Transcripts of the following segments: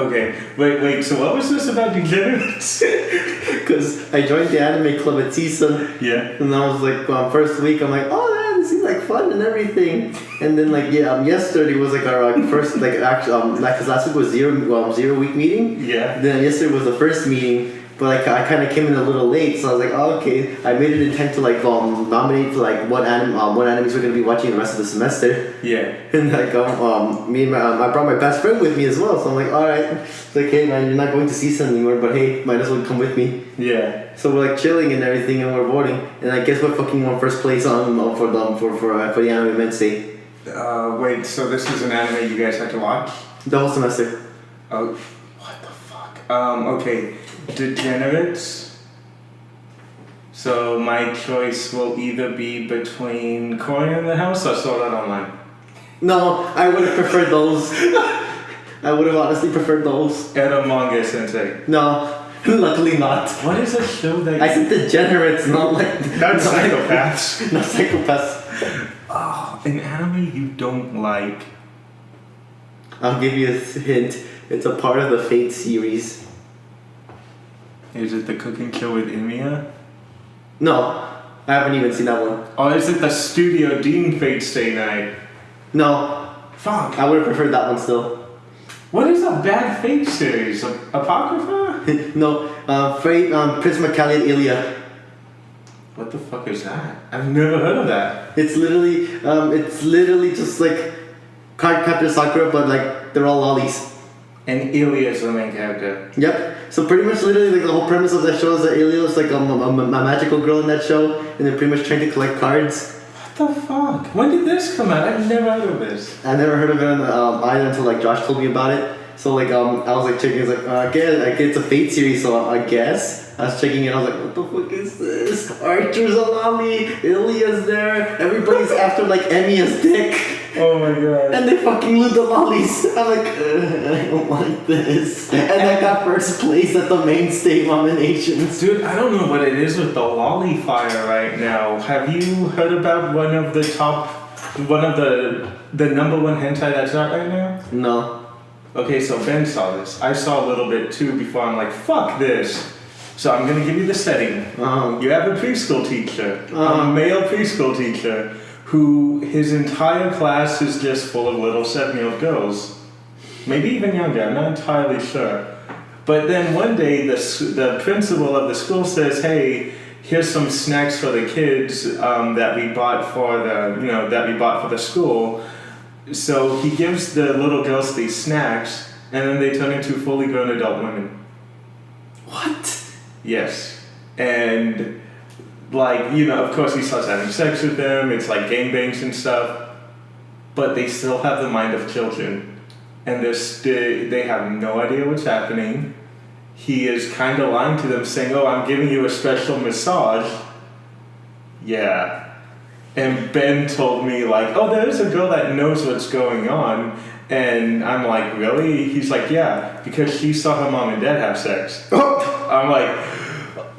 Okay, wait. So what was this about degenerates? Because I joined the anime club at CISA. Yeah. And I was like, first week, I'm like, oh man, this seems like fun and everything. And then like, yesterday was like our first, like, actually, because last week was zero week meeting. Yeah. Then yesterday was the first meeting. But like I kind of came in a little late, so I was like, oh, okay. I made an intent to like nominate for like what animes we're gonna be watching the rest of the semester. Yeah. And like me and I brought my best friend with me as well, so I'm like, all right. It's like, hey man, you're not going to CISA anymore, but hey, might as well come with me. Yeah. So we're like chilling and everything, and we're voting. And I guess we're fucking won first place on for the anime event day. Wait. So this is an anime you guys had to watch? The whole semester. Oh, what the fuck? Okay. Degenerates. So my choice will either be between Cory in the House or Sword Art Online. No, I would have preferred those. I would have honestly preferred those. Manga Sensei. No, luckily not. What is a show that I said degenerates, not like... Not psychopaths. Not psychopaths. Oh, an anime you don't like. I'll give you a hint. It's a part of the Fate series. Is it The Cook and Kill with Emiya? No, I haven't even seen that one. Or is it the Studio Dean Fate Stay Night? No. Fuck. I would have preferred that one still. What is a bad Fate series? Apocrypha? No, Fate, Prince Macallion Ilya. What the fuck is that? I've never heard of that. It's literally just like Cardcaptor Sakura, but like they're all lollies. And Ilya is the main character. Yep. So pretty much literally like the whole premise of that show is that Ilya is like a magical girl in that show, and they're pretty much trying to collect cards. What the fuck? When did this come out? I've never heard of this. I never heard of it either until like Josh told me about it. So like I was like checking, it's like I guess it's a Fate series, so I guess I was checking it. I was like, what the fuck is this? Archer's a lolly, Ilya's there, everybody's after like Emiya's dick. Oh my god. And they fucking loot the lollies. I'm like, I don't like this. And I got first place at the mainstay nominations. Dude, I don't know what it is with the lolly fire right now. Have you heard about one of the number one hentai that's out right now? No. Okay, so Ben saw this. I saw a little bit too before. I'm like, fuck this. So I'm gonna give you the setting. You have a preschool teacher, a male preschool teacher, who his entire class is just full of little 7-year-old girls. Maybe even younger, I'm not entirely sure. But then one day the principal of the school says, hey, here's some snacks for the kids that we bought for the school. So he gives the little girls these snacks, and then they turn into fully grown adult women. What? Yes. And like, of course he starts having sex with them, it's like gangbangs and stuff, but they still have the mind of children. And they have no idea what's happening. He is kind of lying to them saying, oh, I'm giving you a special massage. Yeah. And Ben told me like, oh, there's a girl that knows what's going on. And I'm like, really? He's like, yeah, because she saw her mom and dad have sex. I'm like,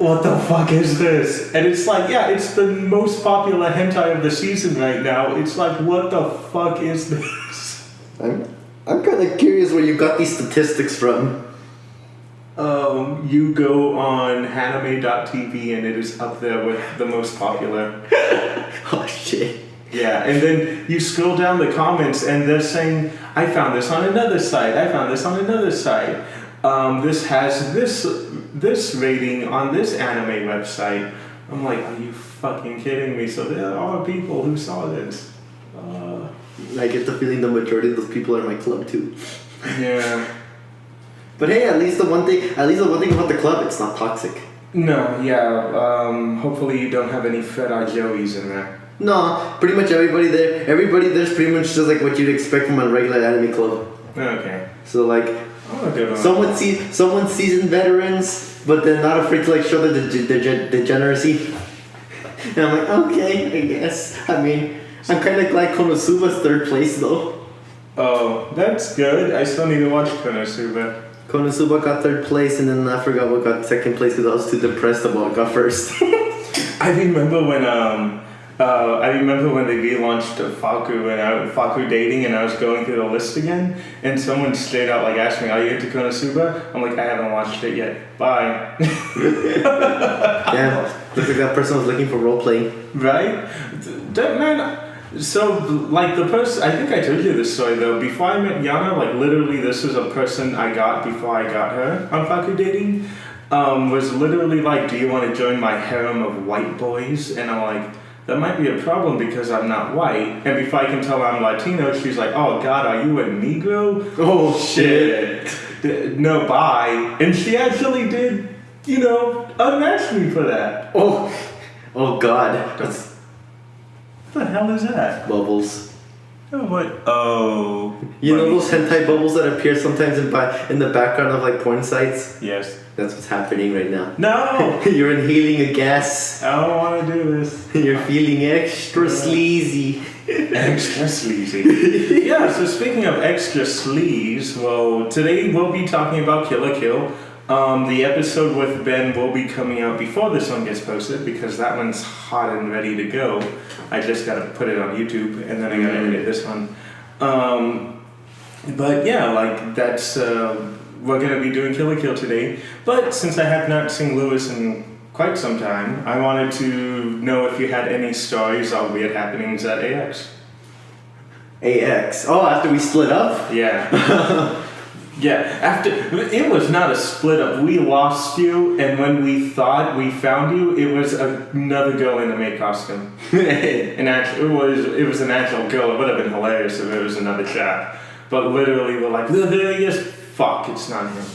what the fuck is this? And it's like, yeah, it's the most popular hentai of the season right now. It's like, what the fuck is this? I'm kind of curious where you got these statistics from. You go on haname.tv and it is up there with the most popular. Oh shit. Yeah, and then you scroll down the comments and they're saying, I found this on another site, I found this on another site. This has this rating on this anime website. I'm like, are you fucking kidding me? So there are people who saw this. I get the feeling the majority of those people are in my club too. Yeah. But hey, at least the one thing about the club, it's not toxic. No, yeah. Hopefully you don't have any Fred R. Joeys in there. No, pretty much everybody there's pretty much just like what you'd expect from a regular anime club. Okay. So like, someone seasoned veterans, but they're not afraid to like show the degeneracy. And I'm like, okay, I guess. I mean, I'm kind of glad Konosuba's third place though. Oh, that's good. I still need to watch Konosuba. Konosuba got third place, and then I forgot what got second place because I was too depressed about what got first. I remember when I remember when they relaunched Faku Dating, and I was going through the list again, and someone straight out like asked me, "Are you into Konosuba?" I'm like, "I haven't watched it yet. Bye." Yeah, looks like that person was looking for role playing. Right? That man. So, like the person, I think I told you this story though. Before I met Yana, like literally, this was a person I got before I got her on Faku Dating. Was literally like, "Do you want to join my harem of white boys?" And I'm like, that might be a problem because I'm not white. And before I can tell her I'm Latino, she's like, "Oh God, are you a Negro?" Oh shit! No, bye. And she actually did, unmatch me for that. Oh God! That's What the hell is that? bubbles. Oh, what? Oh. You know those hentai bubbles that appear sometimes in the background of like porn sites? Yes. That's what's happening right now. No! You're inhaling a gas. I don't want to do this. You're feeling extra sleazy. Extra sleazy. Yeah, so speaking of extra sleaze, well, today we'll be talking about Kill la Kill. The episode with Ben will be coming out before this one gets posted because that one's hot and ready to go. I just gotta put it on YouTube and then I gotta edit this one. But yeah, like that's we're gonna be doing Kill la Kill today. But since I have not seen Lewis in quite some time, I wanted to know if you had any stories of weird happenings at AX. AX. Oh, after we split up? Yeah. Yeah, after it was not a split up. We lost you, and when we thought we found you, it was another girl in a maid costume. It was an actual girl. It would have been hilarious if it was another chap. But literally, we're like, there he is. Fuck, it's not him.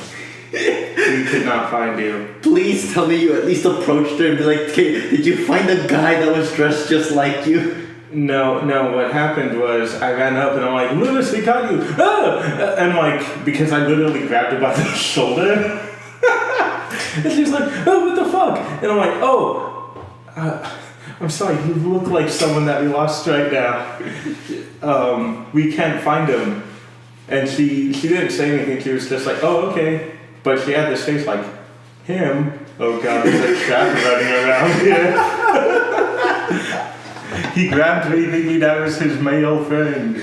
We could not find you. Please tell me you at least approached her and be like, "Okay, did you find a guy that was dressed just like you?" No, what happened was I ran up and I'm like, "Lewis, we got you!" Ah! And like, because I literally grabbed her by the shoulder. And she's like, "Oh, what the fuck?" And I'm like, "Oh, I'm sorry, you look like someone that we lost right now. We can't find him." And she didn't say anything, she was just like, "Oh, okay." But she had this face like, "Him? Oh God, there's a trap running around here." He grabbed me thinking that was his male friend.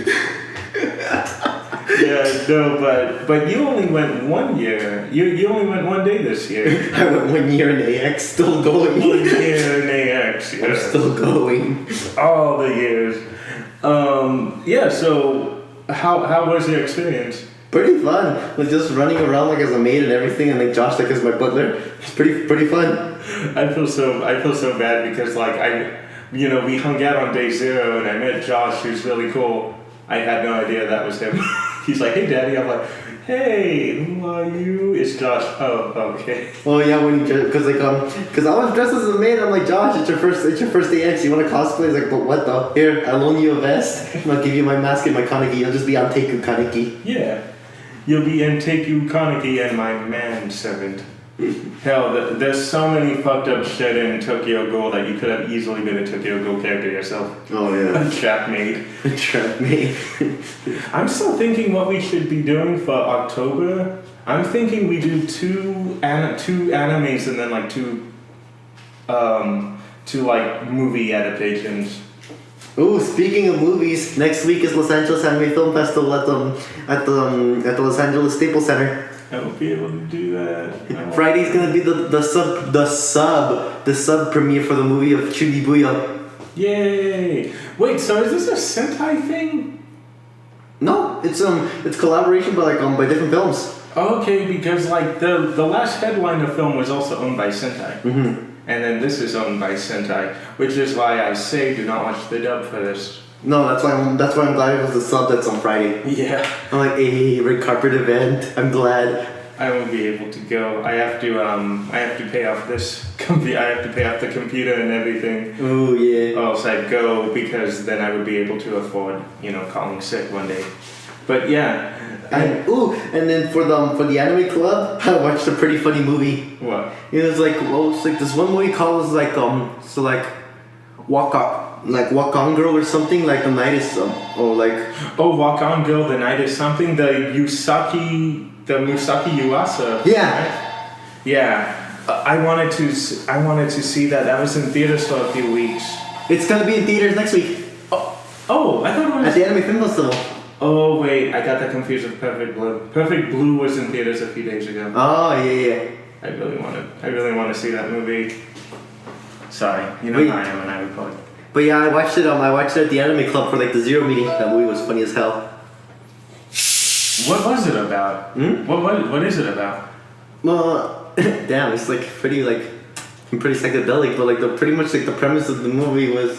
Yeah, no, but you only went 1 year. You only went 1 day this year. I went 1 year in AX, still going. 1 year in AX. Yeah. I'm still going. All the years. Yeah, so how was your experience? Pretty fun. Like just running around like as a maid and everything, and like Josh like as my butler. It's pretty fun. I feel so bad because like we hung out on day 0 and I met Josh, who's really cool. I had no idea that was him. He's like, "Hey, Daddy." I'm like, "Hey, who are you?" It's Josh. Oh, okay. Oh yeah, because I was dressed as a maid. I'm like, "Josh, it's your first AX. You want to cosplay?" He's like, "But what the? Here, I'll loan you a vest and I'll give you my mask and my kaneki. You'll just be on Teiku Kaneki." Yeah. You'll be in Teiku Kaneki and my manservant. Hell, there's so many fucked up shit in Tokyo Ghoul that you could have easily been a Tokyo Ghoul character yourself. Oh yeah. A trap maid. Trap maid. I'm still thinking what we should be doing for October. I'm thinking we do two animes and then like two like movie adaptations. Ooh, speaking of movies, next week is Los Angeles Anime Film Festival at the Los Angeles Staples Center. I won't be able to do that. Friday's gonna be the sub premiere for the movie of Chugibuya. Yay! Wait, so is this a Sentai thing? No, it's collaboration by different films. Okay, because like the last headliner film was also owned by Sentai. Mm-hmm. And then this is owned by Sentai, which is why I say do not watch the dub for this. No, that's why I'm glad it was the sub that's on Friday. Yeah. I'm like, hey, red carpet event. I'm glad. I won't be able to go. I have to pay off this I have to pay off the computer and everything. Ooh yeah. Or else I'd go because then I would be able to afford, calling sick one day. But yeah. And then for the anime club, I watched a pretty funny movie. What? It was like this one movie called Walk On Girl or something, like the night is Walk On Girl, the night is something, the Musaki Yuasa. Yeah. Right? Yeah. I wanted to see that. That was in theaters for a few weeks. It's gonna be in theaters next week Oh, I thought it at was. the Anime Film Festival. Oh wait, I got that confused with Perfect Blue. Perfect Blue was in theaters a few days ago. Oh yeah. I really want to see that movie. Sorry, you know Wait. how I am when I record. But yeah, I watched it. I watched it at the Anime Club for like the Zero meeting. That movie was funny as hell. What was it about? Hmm? What is it about? Well, damn, it's like pretty psychedelic. But like pretty much like the premise of the movie was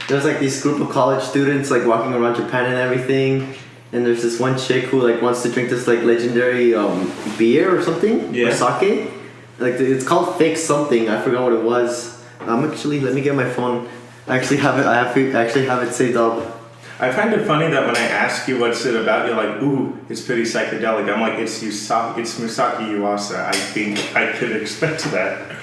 there's like this group of college students like walking around Japan and everything. And there's this one chick who like wants to drink this like legendary beer or something, Yeah. or sake. Like it's called Fix something. I forgot what it was. Actually, let me get my phone. I actually have it saved up. I find it funny that when I ask you what's it about, you're like, ooh, it's pretty psychedelic. I'm like, it's Musaki Yuasa. I think I could expect that.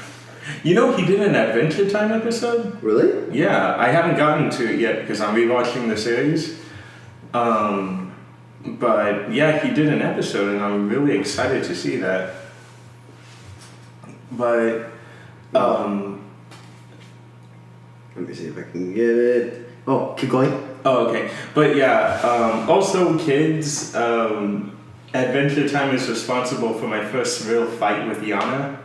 You know, he did an Adventure Time episode? Really? Yeah, I haven't gotten to it yet because I'm rewatching the series. But yeah, he did an episode and I'm really excited to see that. But, Let me see if I can get it. Oh, keep going. oh, okay. But yeah, also kids, Adventure Time is responsible for my first real fight with Yana.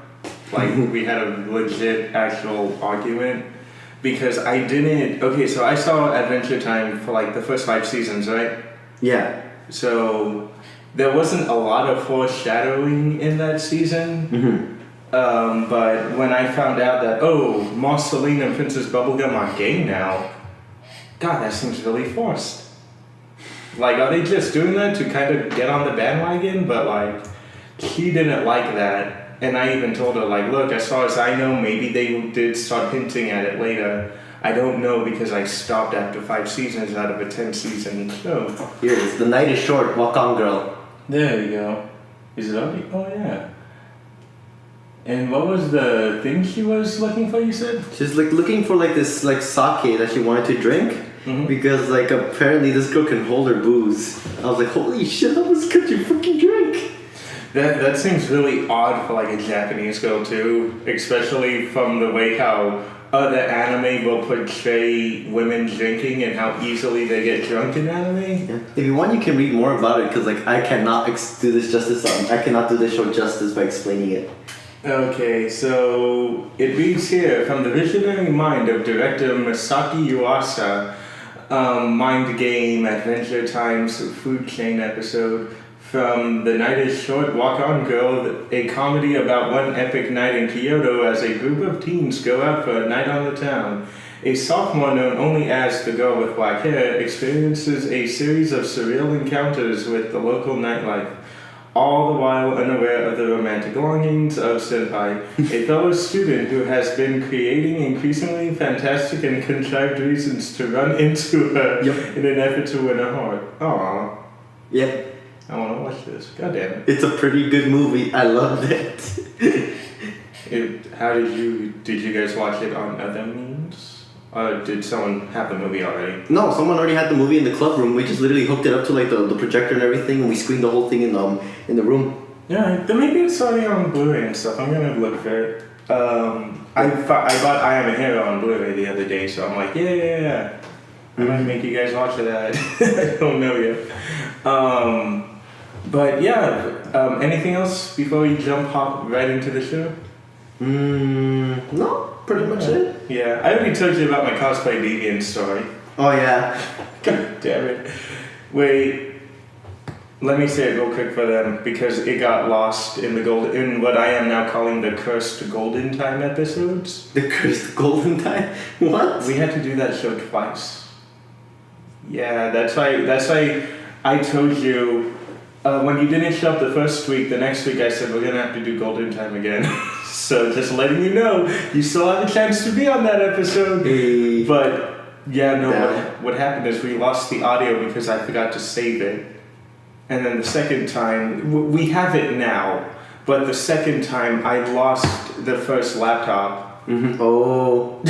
Like, we had a legit actual argument. Because I didn't... Okay, so I saw Adventure Time for like the first 5 seasons, right? Yeah. So there wasn't a lot of foreshadowing in that season. Mm-hmm. But when I found out that, oh, Marceline and Princess Bubblegum are gay now, God, that seems really forced. Like, are they just doing that to kind of get on the bandwagon? But like, she didn't like that. And I even told her, like, look, as far as I know, maybe they did start hinting at it later. I don't know because I stopped after 5 seasons out of a 10-season show. Here it is. The night is short. Walk on, girl. There you go. Is it okay? Oh, yeah. And what was the thing she was looking for, you said? She's like looking for like this like sake that she wanted to drink Mhm. because like apparently this girl can hold her booze. I was like, holy shit, how much could you fucking drink? That seems really odd for like a Japanese girl too, especially from the way how other anime will portray women drinking and how easily they get drunk in anime. Yeah. If you want, you can read more about it because like I cannot do this justice. I cannot do this show justice by explaining it. Okay, so it reads here from the visionary mind of director Masaki Yuasa, Mind Game Adventure Time's food chain episode. From The Night is Short, Walk On Girl, a comedy about one epic night in Kyoto as a group of teens go out for a night on the town. A sophomore known only as the girl with black hair experiences a series of surreal encounters with the local nightlife, all the while unaware of the romantic longings of Senpai, a fellow student who has been creating increasingly fantastic and contrived reasons to run into her Yep. in an effort to win her heart. Aww. Yep. I want to watch this. God damn it. It's a pretty good movie. I loved it. How did you guys watch it on other means? Or did someone have the movie already? No, someone already had the movie in the club room. We just literally hooked it up to like the projector and everything, and we screened the whole thing in the room. Yeah, then maybe it's already on Blu-ray and stuff. I'm gonna look for it. I bought I Am a Hero on Blu-ray the other day, so I'm like, yeah. I might make you guys watch that. I don't know yet. But yeah, anything else before we hop right into the show? No, pretty much it. Yeah, I already told you about my cosplay deviant story. Oh yeah. God damn it. Wait, let me say it real quick for them because it got lost in in what I am now calling the cursed golden time episodes. The Cursed Golden Time? What? We had to do that show twice. Yeah, that's why I told you when you didn't show up the first week, the next week I said we're gonna have to do golden time again. So just letting you know, you still have a chance to be on that episode. Hey. But yeah, no. Damn. What happened is we lost the audio because I forgot to save it, and then the second time we have it now. But the second time I lost the first laptop, Mm-hmm. Oh.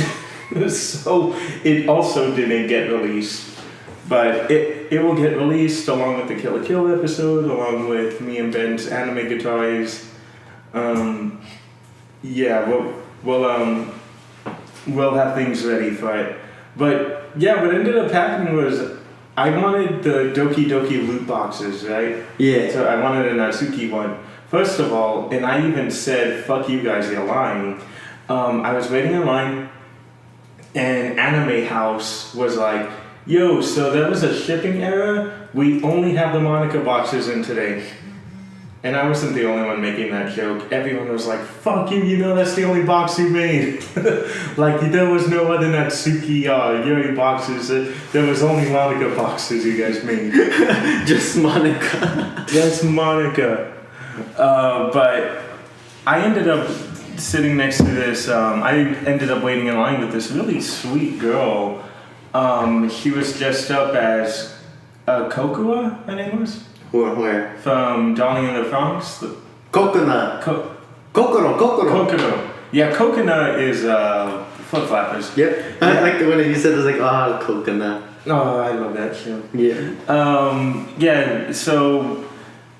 so it also didn't get released. But it will get released along with the Kill la Kill episode, along with me and Ben's anime guitars. Yeah, we'll have things ready for it. But yeah, what ended up happening was I wanted the Doki Doki loot boxes, right? Yeah. So I wanted a Natsuki one. First of all, and I even said, fuck you guys, you're lying. I was waiting in line, and Anime House was like, yo, so there was a shipping error. We only have the Monica boxes in today. And I wasn't the only one making that joke. Everyone was like, fuck you, you know that's the only box you made. Like, there was no other Natsuki Yuri boxes. There was only Monica boxes you guys made. Just Monica. That's Monica. But I ended up sitting next to this, I ended up waiting in line with this really sweet girl. She was dressed up as Kokua, her name was? Where? From Johnny and the Bronx. Coconut. Kokoro. Kokoro. Yeah, Coconut is Flip Flappers. Yep. I like the when you said it's like, coconut. Oh, I love that show. Yeah. Yeah, so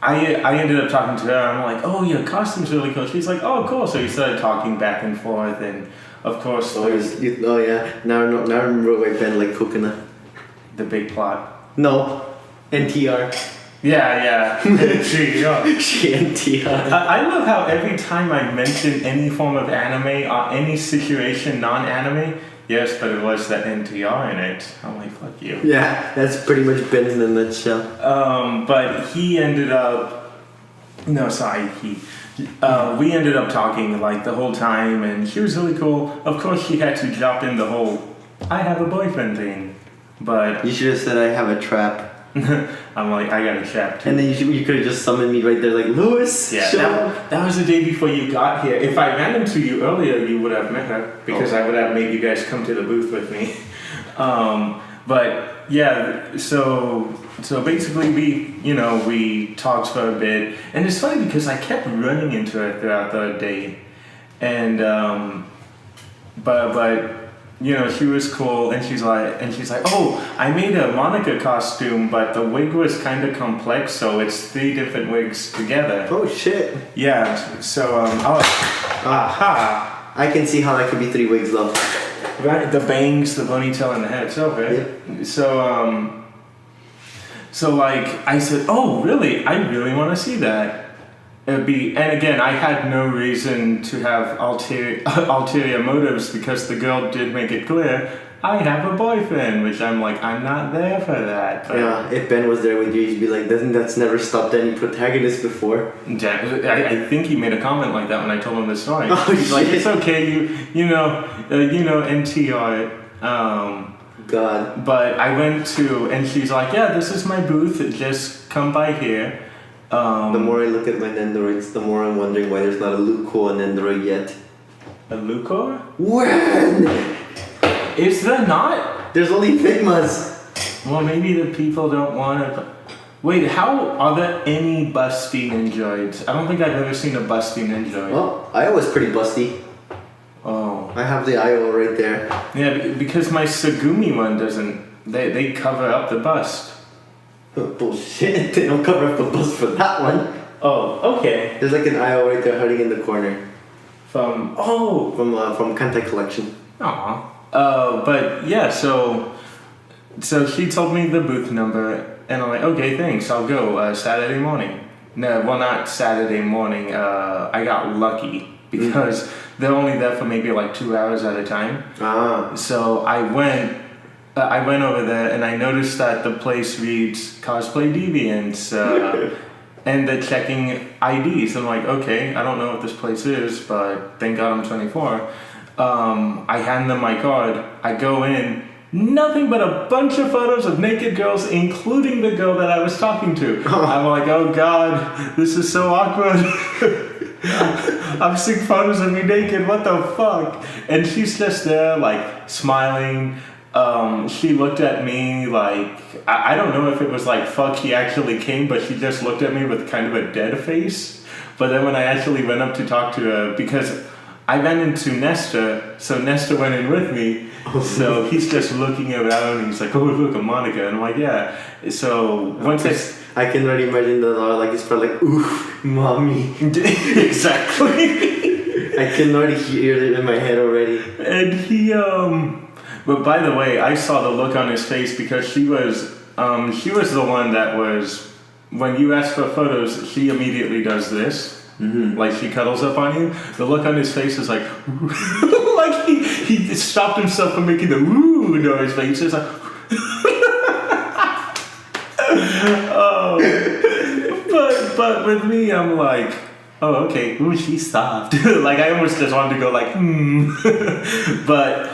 I ended up talking to her. I'm like, oh, your costume's really cool. She's like, oh, cool. So we started talking back and forth, and of course, Oh yeah. Now I remember why Ben like coconut. the big plot. No. NTR. Yeah. She NTR. I love how every time I mention any form of anime or any situation non-anime, yes, but it was the NTR in it. I'm like, fuck you. Yeah, that's pretty much Ben in a nutshell. But he ended up. No, sorry, we ended up talking like the whole time, and she was really cool. Of course, she had to drop in the whole "I have a boyfriend" thing, but You should have said I have a trap. I'm like, I got a trap too. And then you could have just summoned me right there, like Lewis. Yeah, show up. that was the day before you got here. If I ran into you earlier, you would have met her because I would have made you guys come to the booth with me. But yeah, so basically we talked for a bit, and it's funny because I kept running into her throughout the day, and but she was cool, and she's like, oh, I made a Monica costume, but the wig was kind of complex, so it's 3 different wigs together. Oh shit. Yeah, so aha. I can see how that could be 3 wigs though. Right, the bangs, the ponytail, and the head. So right. So like I said, oh really? I really want to see that. And again, I had no reason to have ulterior motives because the girl did make it clear I have a boyfriend, which I'm like, I'm not there for that. But Yeah, if Ben was there with you, he'd be like, that's never stopped any protagonist before. I think he made a comment like that when I told him the story. Oh, He's like, shit. it's okay, you know NTR. God. But I went to, and she's like, yeah, this is my booth. Just come by here. The more I look at my Nendoroids, the more I'm wondering why there's not a Luco on Nendoroid yet. A Lucor? When? Is there not? There's only Figmas. Well, maybe the people don't want to. Wait, how are there any busty Ninjoids? I don't think I've ever seen a busty Ninjoid. Well, Iowa's pretty busty. Oh. I have the Iowa right there. Yeah, because my Sagumi one doesn't. They cover up the bust. Oh, bullshit. They don't cover up the bust for that one. Oh, okay. There's like an Iowa right there hiding in the corner. From Kantai Collection. Aw. But yeah, so she told me the booth number, and I'm like, okay, thanks, I'll go Saturday morning. No, well, not Saturday morning. I got lucky because they're only there for maybe like 2 hours at a time. Ah. So I went over there, and I noticed that the place reads Cosplay Deviants, and they're checking IDs. I'm like, okay, I don't know what this place is, but thank God I'm 24. I hand them my card. I go in. Nothing but a bunch of photos of naked girls, including the girl that I was talking to. I'm like, oh God, this is so awkward. I'm seeing photos of me naked, what the fuck? And she's just there, like, smiling. She looked at me like, I don't know if it was like, fuck, he actually came, but she just looked at me with kind of a dead face. But then when I actually went up to talk to her, because I ran into Nestor, so Nestor went in with me. So he's just looking around, and he's like, oh, look, a Monica. And I'm like, yeah. So once I can already imagine the like it's probably like, oof, mommy. Exactly. I can already hear it in my head already. And he, But by the way, I saw the look on his face because she was the one that was, when you ask for photos, she immediately does this. Mm-hmm. Like she cuddles up on you. The look on his face is like, like he stopped himself from making the woo noise, but he's just like, oh. But with me, I'm like, oh, okay, ooh, she stopped. Like I almost just wanted to go like, but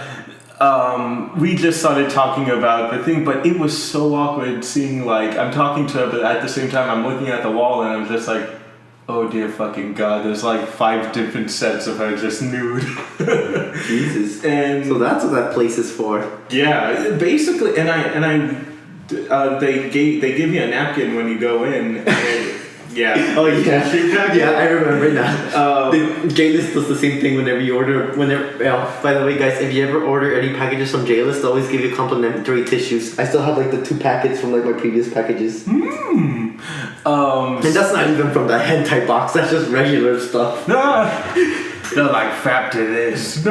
we just started talking about the thing, but it was so awkward seeing like, I'm talking to her, but at the same time I'm looking at the wall and I'm just like, oh dear fucking god, there's like 5 different sets of her just nude. Jesus. And So that's what that place is for. yeah, basically, they give you a napkin when you go in, and yeah. Oh yeah, yeah, I remember now. The J-List does the same thing whenever you order. By the way, guys, if you ever order any packages from J-List, they always give you complimentary tissues. I still have like the 2 packets from like my previous packages. And that's not even from the hentai box. That's just regular stuff. they're like fap to this.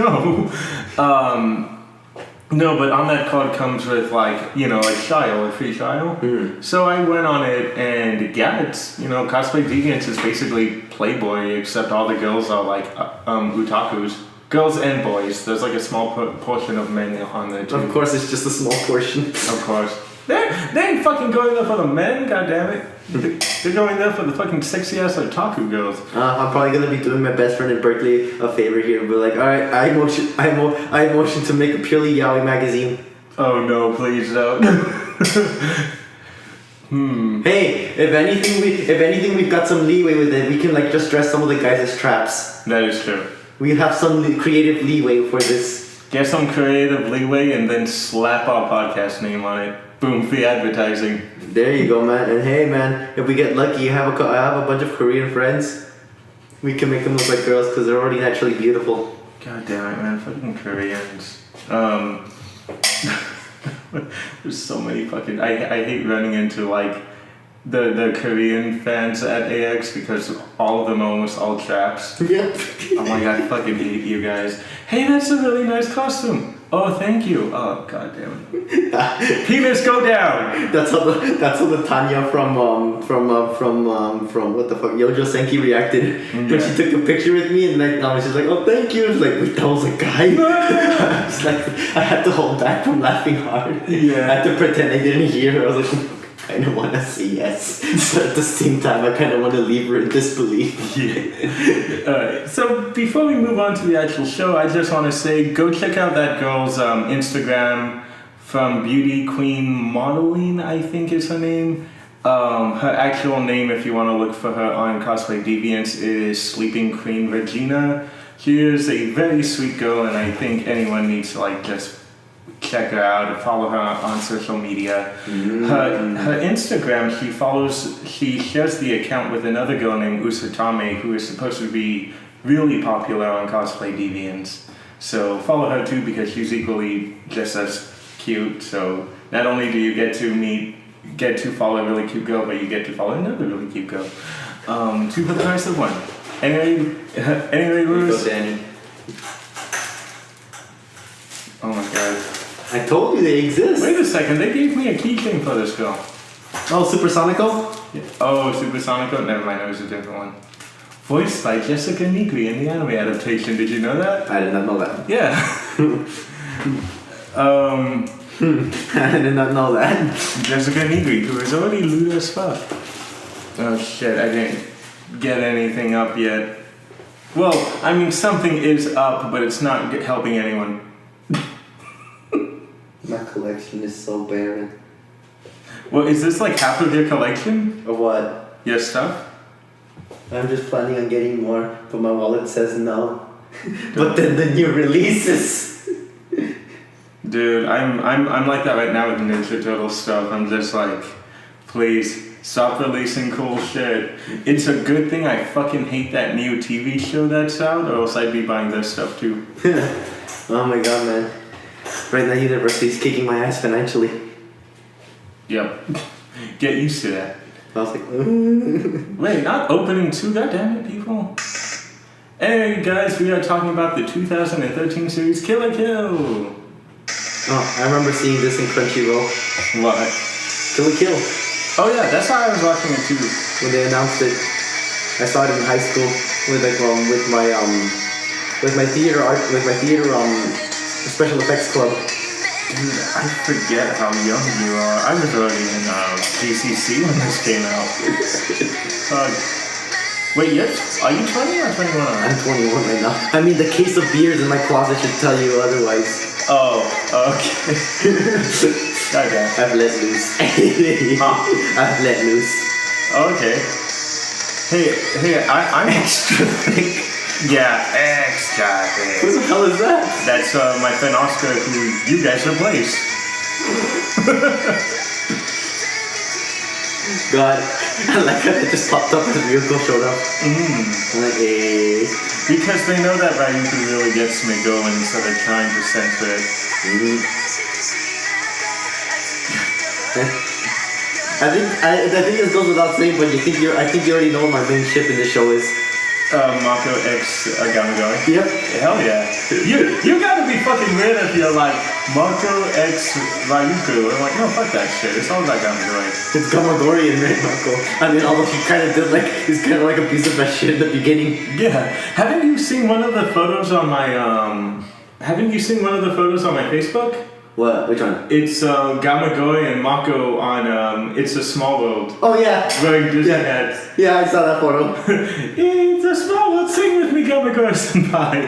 No, but on that card comes with like, like Shile, a free Shile. Mm. So I went on it and yeah, it's, Cosplay Deviants is basically Playboy, except all the girls are like otakus. Girls and boys. There's like a small portion of men on there too. Of course, it's just a small portion. Of course. They ain't fucking going there for the men, goddammit. They're going there for the fucking sexy ass otaku girls. I'm probably gonna be doing my best friend in Berkeley a favor here, but like, all right, I motion to make a purely yaoi magazine. Oh no, please don't. Hey, if anything, we've got some leeway with it. We can like just dress some of the guys as traps. That is true. We have some creative leeway for this. Get some creative leeway and then slap our podcast name on it. Boom, free advertising. There you go, man. And hey, man, if we get lucky, I have a bunch of Korean friends. We can make them look like girls because they're already naturally beautiful. God damn it, man, fucking Koreans. There's so many fucking. I hate running into like the Korean fans at AX because all of them are almost all traps. Yeah. Oh my god, I fucking hate you guys. Hey, that's a really nice costume. Oh, thank you. Oh, god damn it. Penis, go down. That's how the Tanya from what the fuck Yojo Senki reacted when she took a picture with me and like she's like, oh thank you. It's like, wait, that was a guy. It's like I had to hold back from laughing hard. Yeah. I had to pretend I didn't hear her. I was like, I kind of want to say yes, but at the same time I kind of want to leave her in disbelief. Yeah. Alright, so before we move on to the actual show, I just want to say, go check out that girl's Instagram from Beauty Queen Modeling, I think is her name. Her actual name, if you want to look for her on Cosplay Deviants, is Sleeping Queen Regina. She is a very sweet girl, and I think anyone needs to like just check her out and follow her on social media. Her Instagram, she shares the account with another girl named Usatame, who is supposed to be really popular on Cosplay Deviants. So follow her too, because she's equally just as cute. So not only do you get to follow a really cute girl, but you get to follow another really cute girl. 2 for the price of 1. Anyway, Lewis. Go, Daniel. Oh my god. I told you they exist. Wait a second, they gave me a keychain for this girl. Oh, Supersonico? Yeah. Oh, Supersonico? Never mind, it was a different one. Voiced by Jessica Nigri in the anime adaptation, did you know that? I did not know that. Yeah. I did not know that. Jessica Nigri, who is already lewd as fuck. Oh shit, I didn't get anything up yet. Well, I mean, something is up, but it's not helping anyone. My collection is so barren. Well, is this like half of your collection? Or what? Your stuff? I'm just planning on getting more, but my wallet says no. But then the new releases. Dude, I'm like that right now with Ninja Turtle stuff. I'm just like, please stop releasing cool shit. It's a good thing I fucking hate that new TV show that's out, or else I'd be buying this stuff too. Oh my god, man. Right now, university's kicking my ass financially. Yep. Get used to that. I was like, Wait, not opening 2, goddammit, people. Anyway, guys, we are talking about the 2013 series Kill la Kill. Oh, I remember seeing this in Crunchyroll. What? Kill la Kill. Oh yeah, that's how I was watching it too. When they announced it. I saw it in high school with my theater special effects club. Dude, I forget how young you are. I was already in GCC when this came out. Wait, yes? Are you 20 or 21? I'm 21 right now. I mean, the case of beers in my closet should tell you otherwise. Oh, okay. Okay. I've let loose. Huh? I've let loose. Okay. Hey, I'm extra thick. Yeah, extra thick. Who the hell is that? That's my friend Oscar, who you guys replaced. God, I like how it just popped up as Ryuko showed up. I'm like, eh. Because they know that Ryuko really gets me going, so they're trying to censor it. I think this goes without saying, but I think you already know what my main ship in the show is. Mako X Gamagori. Yep. Hell yeah. You gotta be fucking weird if you're like Mako X Ryuko. I'm like, no, fuck that shit. It's all about Gamagori. It's Gamagori and Red Mako. I mean, although he kind of did he's kind of like a piece of that shit in the beginning. Yeah. Haven't you seen one of the photos on my Facebook? What? Which one? It's Gamagori and Mako on It's a Small World. Oh yeah. Wearing Disney hats. Yeah, I saw that photo. It's a small world, sing with me, Gamagori Senpai.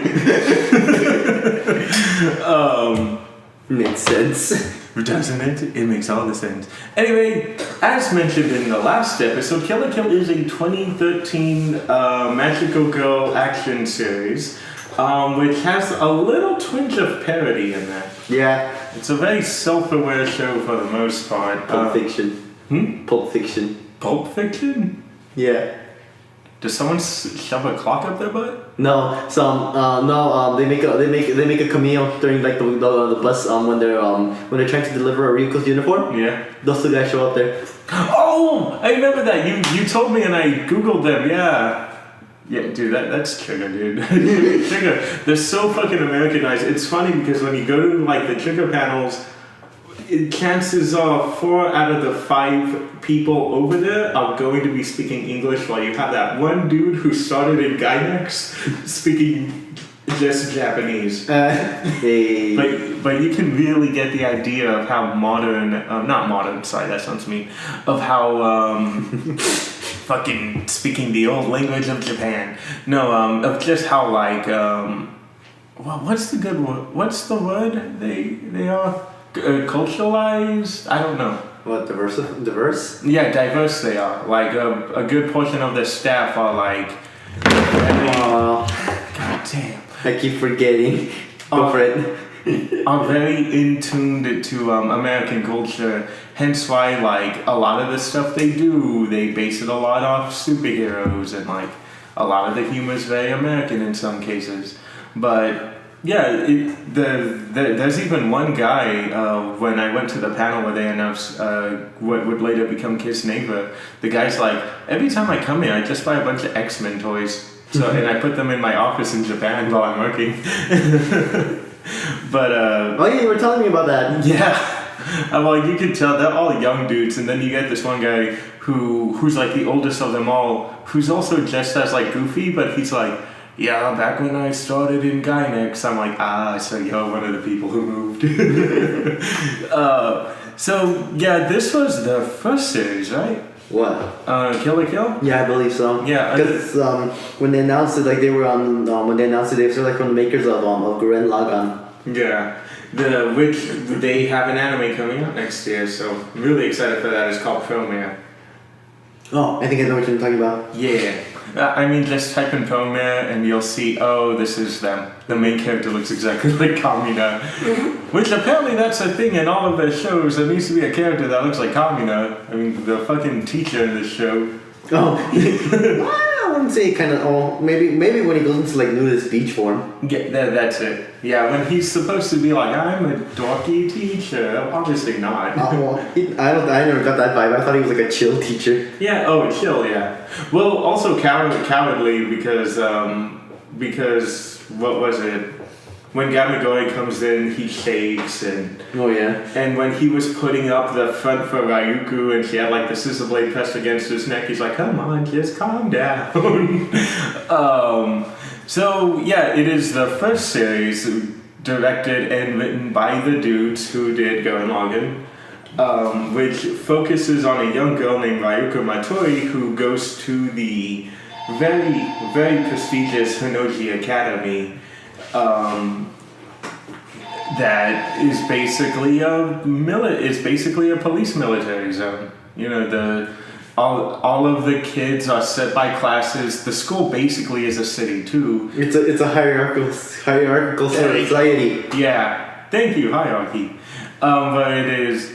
Makes sense. Doesn't it? It makes all the sense. Anyway, as mentioned in the last episode, Kill la Kill is a 2013 magical girl action series, which has a little twinge of parody in there. Yeah. It's a very self-aware show for the most part. Pulp Fiction. Pulp Fiction. Pulp Fiction? Yeah. Does someone shove a clock up their butt? No, they make a cameo during like the bus when they're trying to deliver a Ryuko's uniform. Yeah. Those two guys show up there. Oh, I remember that. You told me and I googled them. Yeah. Yeah, dude, that's Trigger, dude. Trigger, they're so fucking Americanized. It's funny because when you go to like the Trigger panels, chances are 4 out of the 5 people over there are going to be speaking English, while you have that one dude who started in Gainax speaking just Japanese. Hey. But you can really get the idea of how modern, not modern, sorry, that sounds mean, of how fucking speaking the old language of Japan. No, of just how like, what's the good word? What's the word they are? Culturalized? I don't know. What, diverse? Yeah, diverse they are. Like a good portion of the staff are like. God damn. I keep forgetting. Go for it. Are very in tuned to American culture. Hence why like a lot of the stuff they do, they base it a lot off superheroes, and like a lot of the humor is very American in some cases. But yeah, there's even one guy, when I went to the panel where they announced what would later become Kiss Neighbor, the guy's like, every time I come here, I just buy a bunch of X-Men toys. So and I put them in my office in Japan while I'm working. But oh yeah, you were telling me about that. Yeah. Well, you can tell they're all young dudes, and then you get this one guy who's like the oldest of them all, who's also just as like goofy, but he's like, yeah, back when I started in Gainax, I'm like, so you're one of the people who moved. So yeah, this was the first series, right? What? Kill la Kill? Yeah, I believe so. Yeah, because when they announced it, like they were on when they announced it, they were like from the makers of Gurren Lagann. Yeah, which they have an anime coming out next year, so I'm really excited for that. It's called Promare. Oh, I think I know what you're talking about. Yeah. I mean, just type in Promare and you'll see, oh, this is them. The main character looks exactly like Kamina. Which apparently that's a thing in all of their shows. There needs to be a character that looks like Kamina. I mean, the fucking teacher in this show. Oh. I wouldn't say kind of, maybe when he goes into like nudist beach form. Yeah, that's it. Yeah, when he's supposed to be like, I'm a dorky teacher. Obviously not. I never got that vibe. I thought he was like a chill teacher. Yeah, chill, yeah. Well, also cowardly because what was it? when Gamagori comes in, he shakes, and Oh yeah. when he was putting up the front for Ryuku and she had like the scissor blade pressed against his neck, he's like, come on, just calm down. So yeah, it is the first series directed and written by the dudes who did Gurren Lagann, which focuses on a young girl named Ryuko Matori who goes to the very, very prestigious Hinoji Academy. That is basically a police military zone. You know, all of the kids are set by classes. The school basically is a city too. It's a hierarchical society. Yeah, thank you, hierarchy. But it is,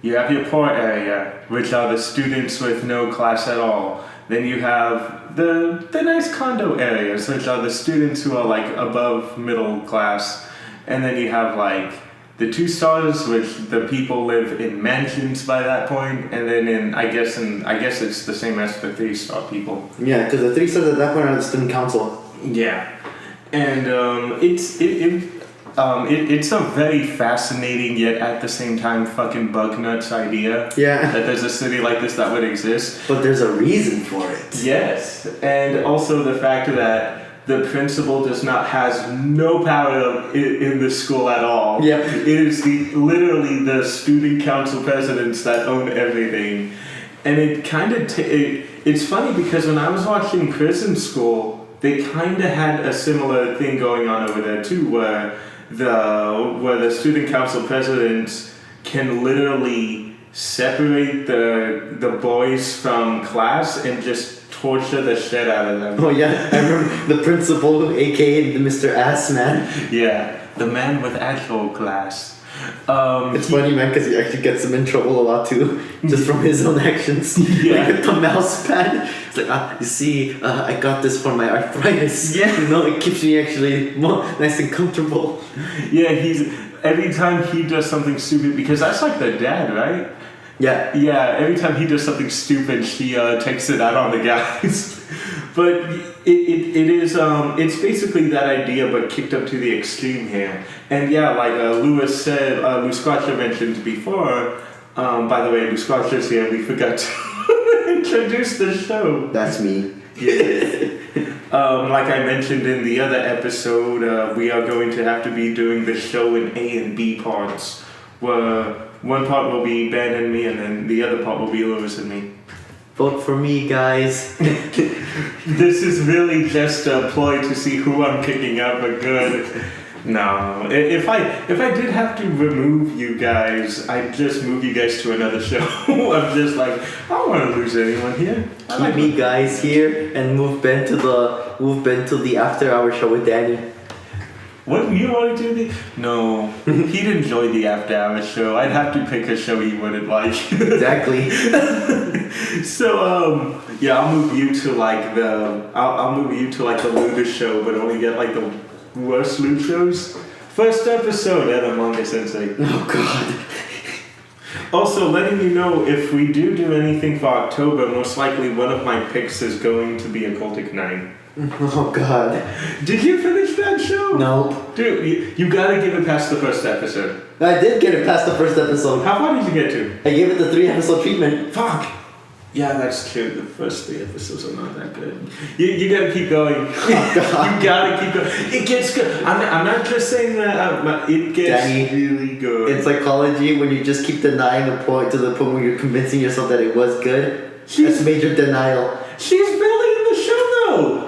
you have your poor area, which are the students with no class at all. Then you have the nice condo areas, which are the students who are like above middle class. And then you have like the 2 stars, which the people live in mansions by that point. And then I guess it's the same as the 3-star people. Yeah, because the 3 stars at that point are the student council. Yeah, and it's a very fascinating yet at the same time fucking bug nuts idea. Yeah. That there's a city like this that would exist. But there's a reason for it. Yes, and also the fact that the principal has no power in the school at all. Yep. It is literally the student council presidents that own everything. And it kind of it's funny because when I was watching Prison School, they kind of had a similar thing going on over there too, where the student council presidents can literally separate the boys from class and just torture the shit out of them. Oh yeah, I remember the principal, aka Mr. Ass Man. Yeah, the man with actual class. It's funny, man, because he actually gets him in trouble a lot too, just from his own actions. Yeah. Like with the mouse pad. It's like, you see, I got this for my arthritis. Yeah. You know, it keeps me actually more nice and comfortable. Yeah, every time he does something stupid, because that's like the dad, right? Yeah. Yeah, every time he does something stupid, he takes it out on the guys. But it's basically that idea, but kicked up to the extreme here. And yeah, like Louis Squatcher mentioned before, by the way, Louis Squatcher's here, we forgot to introduce the show. That's me. Yeah. Like I mentioned in the other episode, we are going to have to be doing the show in A and B parts, where one part will be Ben and me, and then the other part will be Louis and me. Vote for me, guys. This is really just a ploy to see who I'm picking up, but good. No, if I did have to remove you guys, I'd just move you guys to another show. I'm just like, I don't want to lose anyone here. Keep me guys here and move Ben to the after hour show with Danny. Wouldn't you want to do No, he'd enjoy the after hours show. I'd have to pick a show he wouldn't like. Exactly. So yeah, I'll move you to like the Luda show, but only get like the worst loot shows. First episode at Manga Sensei. Oh god. Also, letting you know, if we do anything for October, most likely one of my picks is going to be Occultic 9. Oh god. Did you finish that show? No. Dude, you gotta give it past the first episode. I did get it past the first episode. How far did you get to? I gave it the 3-episode treatment. Fuck! Yeah, that's true. The first 3 episodes are not that good. You gotta keep going. Oh, God. You gotta keep going. It gets good. I'm not just saying that. It gets Danny, really good. In psychology, when you just keep denying a point to the point where you're convincing yourself that it was good, that's major denial. She's barely in the show, though.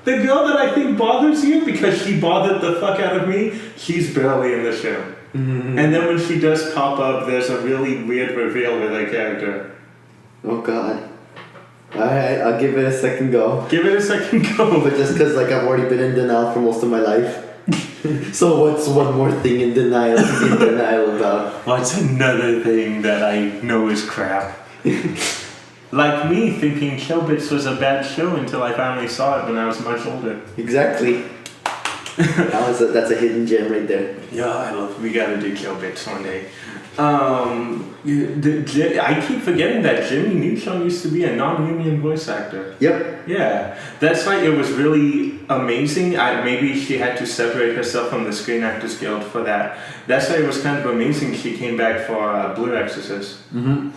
The girl that I think bothers you because she bothered the fuck out of me, she's barely in the show. Mm-hmm. And then when she does pop up, there's a really weird reveal with her character. Oh god. Alright, I'll give it a second go. Give it a second go. But just because like I've already been in denial for most of my life. So what's one more thing in denial to be in denial about? What's another thing that I know is crap? Like me thinking Killbits was a bad show until I finally saw it when I was much older. Exactly. That's a hidden gem right there. Yeah, we gotta do Killbits one day. I keep forgetting that Jimmy Neutron used to be a non-union voice actor. Yep. Yeah, that's why it was really amazing. Maybe she had to separate herself from the Screen Actors Guild for that. That's why it was kind of amazing she came back for Blue Exorcist. Mm-hmm.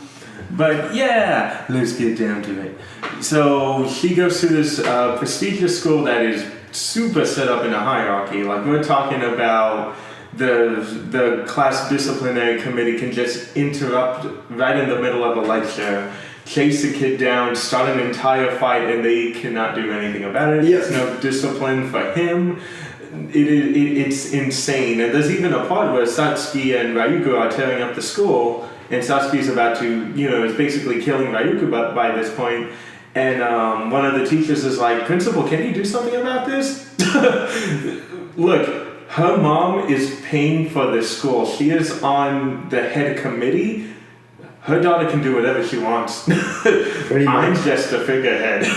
But yeah, let's get down to it. So she goes to this prestigious school that is super set up in a hierarchy. Like we're talking about the class disciplinary committee can just interrupt right in the middle of a lecture, chase a kid down, start an entire fight, and they cannot do anything about it. Yes. There's no discipline for him. It's insane. And there's even a part where Satsuki and Ryuko are tearing up the school, and Satsuki's about to, is basically killing Ryuko by this point. And one of the teachers is like, Principal, can you do something about this? Look, her mom is paying for this school. She is on the head committee. Her daughter can do whatever she wants. I'm just a figurehead.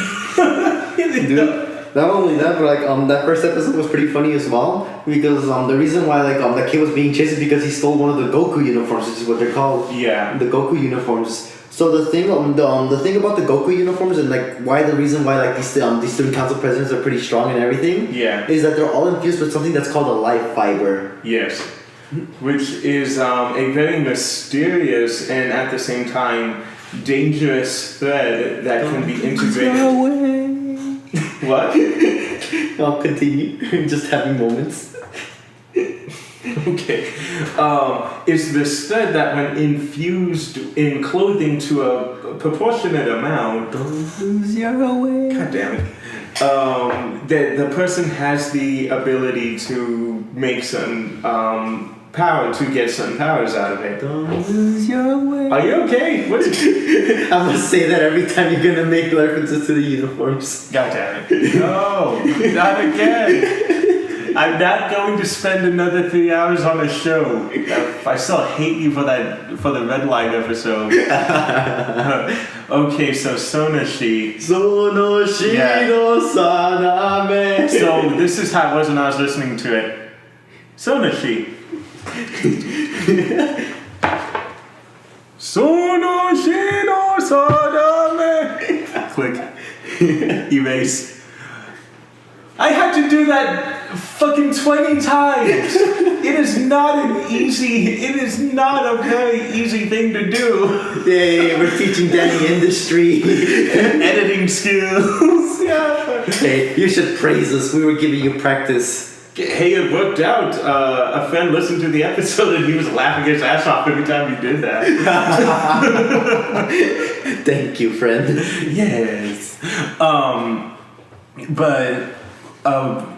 Dude, not only that, but that first episode was pretty funny as well, because the reason why the kid was being chased is because he stole one of the Goku uniforms, which is what they're called. Yeah. The Goku uniforms. So the thing the thing about the Goku uniforms and the reason why these student council presidents are pretty strong and everything, Yeah. is that they're all infused with something that's called a life fiber. Yes. Which is a very mysterious and at the same time dangerous thread that can be integrated. What? I'll continue. Just having moments. Okay. It's this thread that when infused in clothing to a proportionate amount, Don't lose your way. God damn it. The person has the ability to make certain power to get certain powers out of it. Don't lose your way. Are you okay? What is I'm gonna say that every time you're gonna make references to the uniforms. God damn it. No, not again. I'm not going to spend another 3 hours on a show. I still hate you for the Red Line episode. Okay, so Sonoshi. Sonoshi no saname. So this is how it was when I was listening to it. Sonoshi. Sonoshi no saname. Click. Erase. I had to do that fucking 20 times. It is not a very easy thing to do. Yeah, we're teaching Danny industry. Editing skills. Yeah. Hey, you should praise us. We were giving you practice. Hey, it worked out. A friend listened to the episode and he was laughing his ass off every time you did that. Thank you, friend. Yes.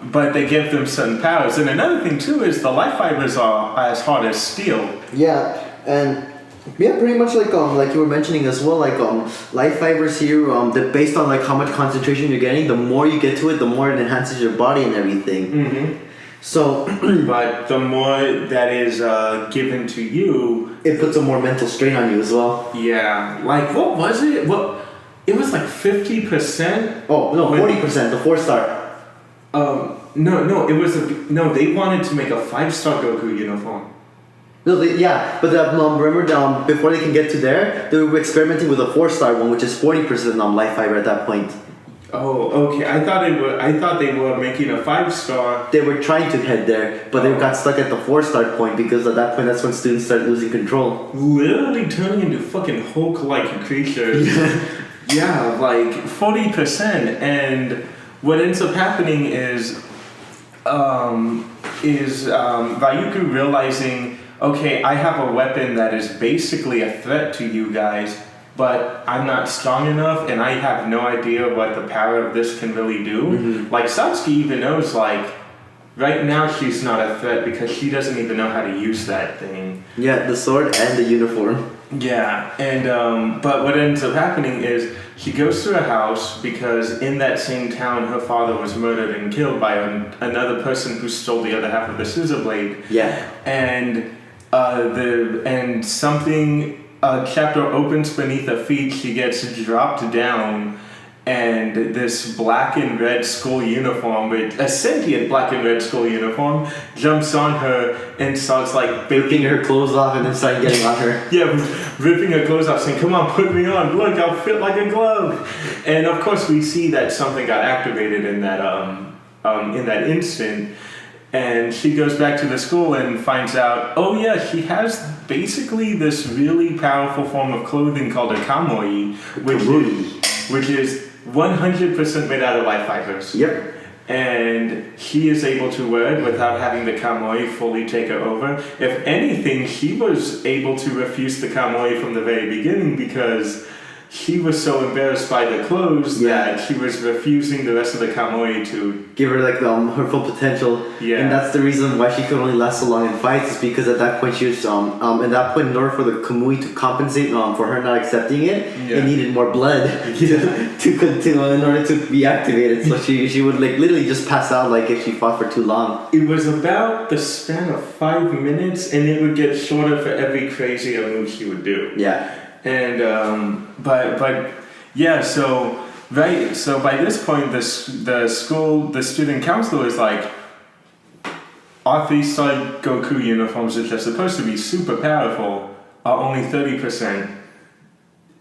But they give them certain powers. And another thing too is the life fibers are as hard as steel. Yeah, and pretty much like you were mentioning as well, life fibers here, they're based on how much concentration you're getting. The more you get to it, the more it enhances your body and everything. Mm-hmm. So, but the more that is given to you, it puts a more mental strain on you as well. Yeah, what was it? It was 50%. Oh no, 40%. The 4-star. No, it was they wanted to make a 5-star Goku uniform. No, but remember, before they can get to there, they were experimenting with a 4-star one, which is 40% life fiber at that point. Oh, okay. I thought they were making a 5-star. They were trying to head there, but they got stuck at the 4-star point because at that point, that's when students started losing control. Literally turning into fucking Hulk-like creatures. Yeah, 40%, and what ends up happening is Ryuko realizing, okay, I have a weapon that is basically a threat to you guys, but I'm not strong enough, and I have no idea what the power of this can really do. Mm-hmm. Satsuki even knows, right now she's not a threat because she doesn't even know how to use that thing. Yeah, the sword and the uniform. Yeah, and but what ends up happening is she goes to a house because in that same town her father was murdered and killed by another person who stole the other half of the scissor blade. Yeah. And a chapter opens beneath her feet. She gets dropped down, and and this black and red school uniform, a sentient black and red school uniform, jumps on her and starts like Ripping her clothes off and then starting getting on her. yeah, ripping her clothes off, saying, "Come on, put me on. Look, I'll fit like a glove." And of course, we see that something got activated in that instant. And she goes back to the school and finds out, oh yeah, she has basically this really powerful form of clothing called a kamoi, which is 100% made out of life fibers. Yep. And she is able to wear it without having the kamoi fully take her over. If anything, she was able to refuse the kamoi from the very beginning because she was so embarrassed by the clothes that she was refusing the rest of the kamoi to give her like her full potential. Yeah. And that's the reason why she could only last so long in fights, is because at that point she was at that point, in order for the kamui to compensate for her not accepting it, it needed more blood to continue in order to be activated. So she would like literally just pass out like if she fought for too long. It was about the span of 5 minutes, and it would get shorter for every crazier move she would do. Yeah. And but yeah, so by this point the student council is like, our 3-star Goku uniforms, which are supposed to be super powerful, are only 30%.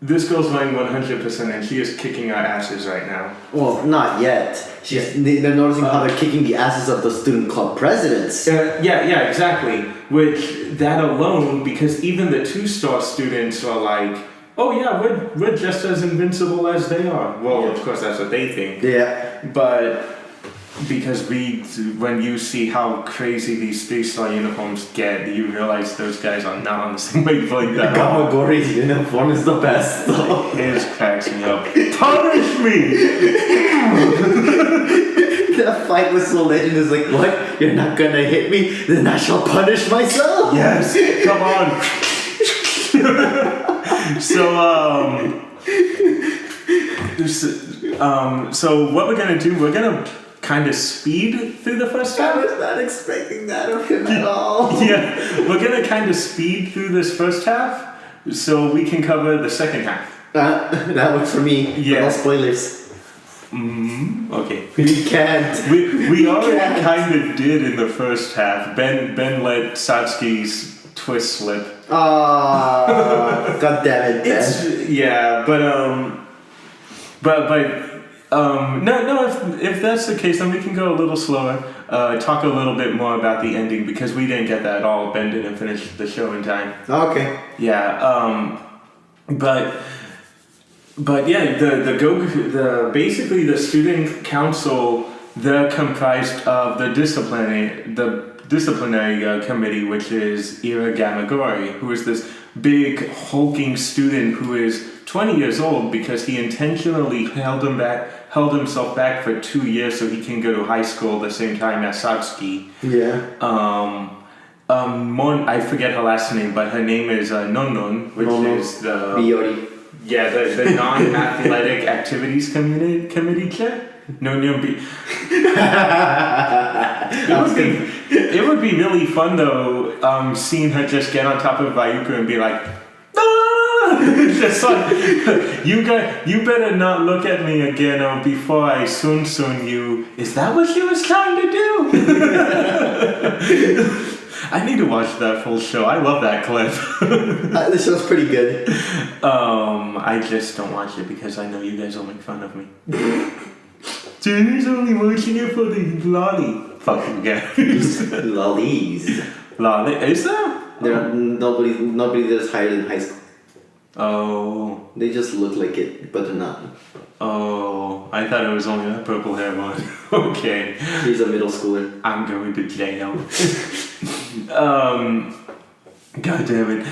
This girl's wearing 100%, and she is kicking our asses right now. Well, not yet. They're noticing how they're kicking the asses of the student club presidents. Yeah, exactly. Which, that alone, because even the 2-star students are like, oh yeah, we're just as invincible as they are. Well, of course, that's what they think. Yeah. But because when you see how crazy these 3-star uniforms get, you realize those guys are not on the same wavelength at all. Gamagori's uniform is the best, though. It cracks me up. Punish me! That fight with Soul Legend is like, what? You're not gonna hit me? Then I shall punish myself! Yes, come on! So what we're gonna do, we're gonna kind of speed through the first half. I was not expecting that of him at all. Yeah, we're gonna kind of speed through this first half so we can cover the second half. That works for me. Yeah. No spoilers. Okay. We can't. We already kind of did in the first half. Ben let Satsuki's twist slip. God damn it, Ben. Yeah, but no. If that's the case, then we can go a little slower. Talk a little bit more about the ending because we didn't get that at all. Ben didn't finish the show in time. Okay. Yeah. But yeah, basically the student council, they're comprised of the disciplinary committee, which is Ira Gamagori, who is this big hulking student who is 20 years old because he intentionally held himself back for 2 years so he can go to high school at the same time as Satsuki. Yeah. I forget her last name, but her name is Nonnon, which is the Biori. Yeah, the non-athletic activities committee chair. It would be really fun though, seeing her just get on top of Ryuko and be like, ah! Just like, you better not look at me again, or before I soon you. Is that what she was trying to do? I need to watch that full show. I love that clip. The show's pretty good. I just don't watch it because I know you guys will make fun of me. Jenny's only watching it for the lolly. Fucking guys. Lollies. Lolly? Is there? Nobody that's higher than high school. Oh. They just look like it, but they're not. Oh, I thought it was only that purple hair one. Okay. She's a middle schooler. I'm going to jail. God damn it.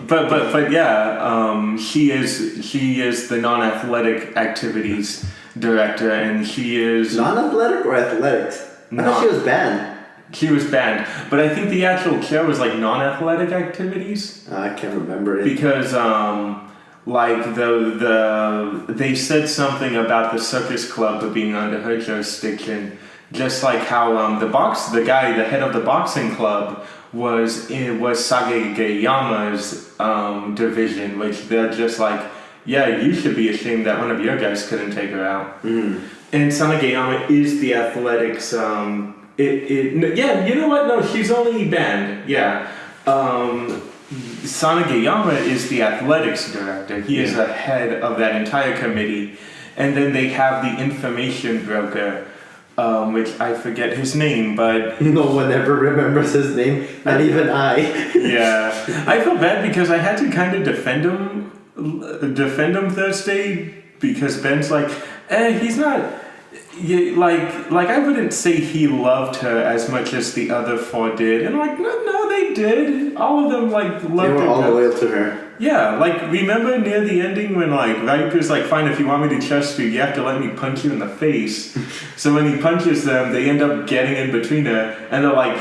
But yeah, she is the non-athletic activities director, and she is non-athletic or athletics? I thought she was banned. She was banned, but I think the actual chair was like non-athletic activities. I can't remember it because like they said something about the circus club being under her jurisdiction, just like how the head of the boxing club was Sagegeyama's division, which they're just like, yeah, you should be ashamed that one of your guys couldn't take her out. Mm. And Sanagayama is the athletics. Yeah, you know what? No, she's only banned. Yeah. Sanagayama is the athletics director. He is the head of that entire committee. And then they have the information broker, which I forget his name, but... No one ever remembers his name, not even I. Yeah. I feel bad because I had to kind of defend him Thursday, because Ben's like, he's not... Yeah, like I wouldn't say he loved her as much as the other four did, and like no, they did. All of them like loved her. They were all loyal to her. Yeah, like remember near the ending when like Ryuko's like, fine, if you want me to trust you, you have to let me punch you in the face. So when he punches them, they end up getting in between her, and they're like,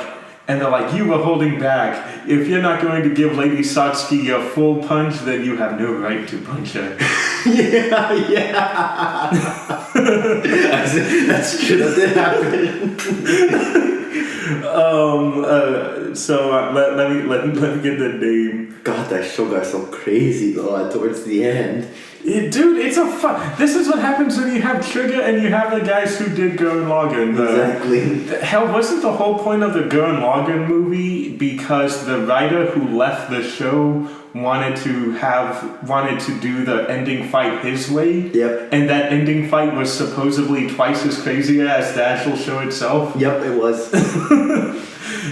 you were holding back. If you're not going to give Lady Satsuki your full punch, then you have no right to punch her. Yeah. That's true. That did happen. Let me get the name. God, that show got so crazy though towards the end. Dude, it's a fun. This is what happens when you have Trigger and you have the guys who did Gurren Lagann. Exactly. Hell, wasn't the whole point of the Gurren Lagann movie because the writer who left the show wanted to do the ending fight his way? Yep. And that ending fight was supposedly twice as crazy as the actual show itself. Yep, it was.